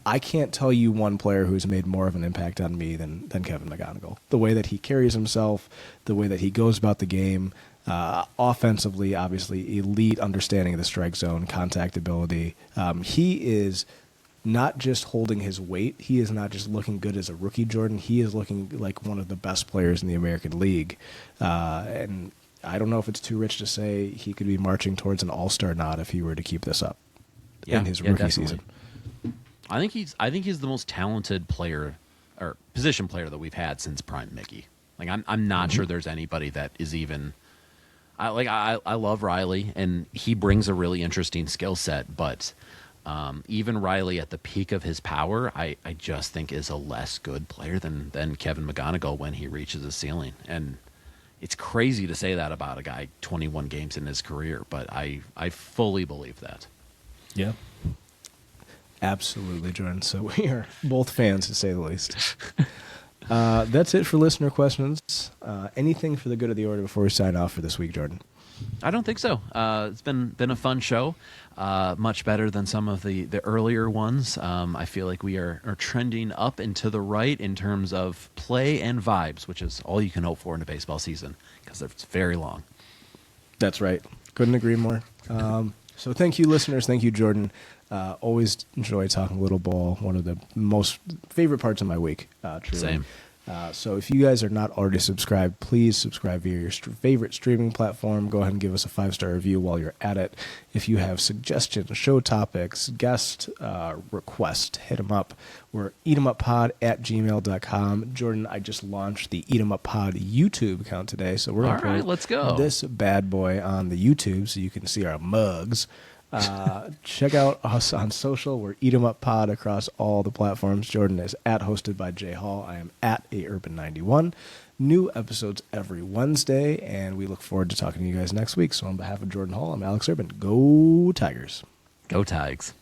I can't tell you one player who's made more of an impact on me than Kevin McGonigal. The way that he carries himself, the way that he goes about the game, offensively, obviously, elite understanding of the strike zone, contact ability. He is not just holding his weight. He is not just looking good as a rookie, Jordan. He is looking like one of the best players in the American League. And I don't know if it's too rich to say he could be marching towards an all-star nod if he were to keep this up in his rookie definitely. season. I think he's the most talented player or position player that we've had since prime Mickey. Like I'm not sure there's anybody that is even. I love Riley, and he brings a really interesting skill set. But even Riley at the peak of his power, I just think is a less good player than Kevin McGonigal when he reaches his ceiling. And it's crazy to say that about a guy 21 games in his career, but I fully believe that. Yeah. Absolutely, Jordan. So we are both fans, to say the least. That's it for listener questions. Anything for the good of the order before we sign off for this week, Jordan? I don't think so. It's been a fun show, much better than some of the earlier ones. I feel like we are trending up and to the right in terms of play and vibes, which is all you can hope for in a baseball season because it's very long. That's right. Couldn't agree more. So thank you, listeners. Thank you, Jordan. Always enjoy talking little ball. One of the most favorite parts of my week. Truly. Same. So if you guys are not already subscribed, please subscribe via your favorite streaming platform. Go ahead and give us a 5-star review while you're at it. If you have suggestions, show topics, guest requests, hit them up. We're eatemuppod@gmail.com. Jordan, I just launched the Eat 'em Up Pod YouTube account today, so we're going to let's go. This bad boy on the YouTube so you can see our mugs. Check out us on social. We're Eat 'em Up Pod across all the platforms. Jordan is @hosted by Jay Hall. I am @aurban91. New episodes every Wednesday, and we look forward to talking to you guys next week. So on behalf of Jordan Hall, I'm Alex Urban. Go Tigers. Go Tigers.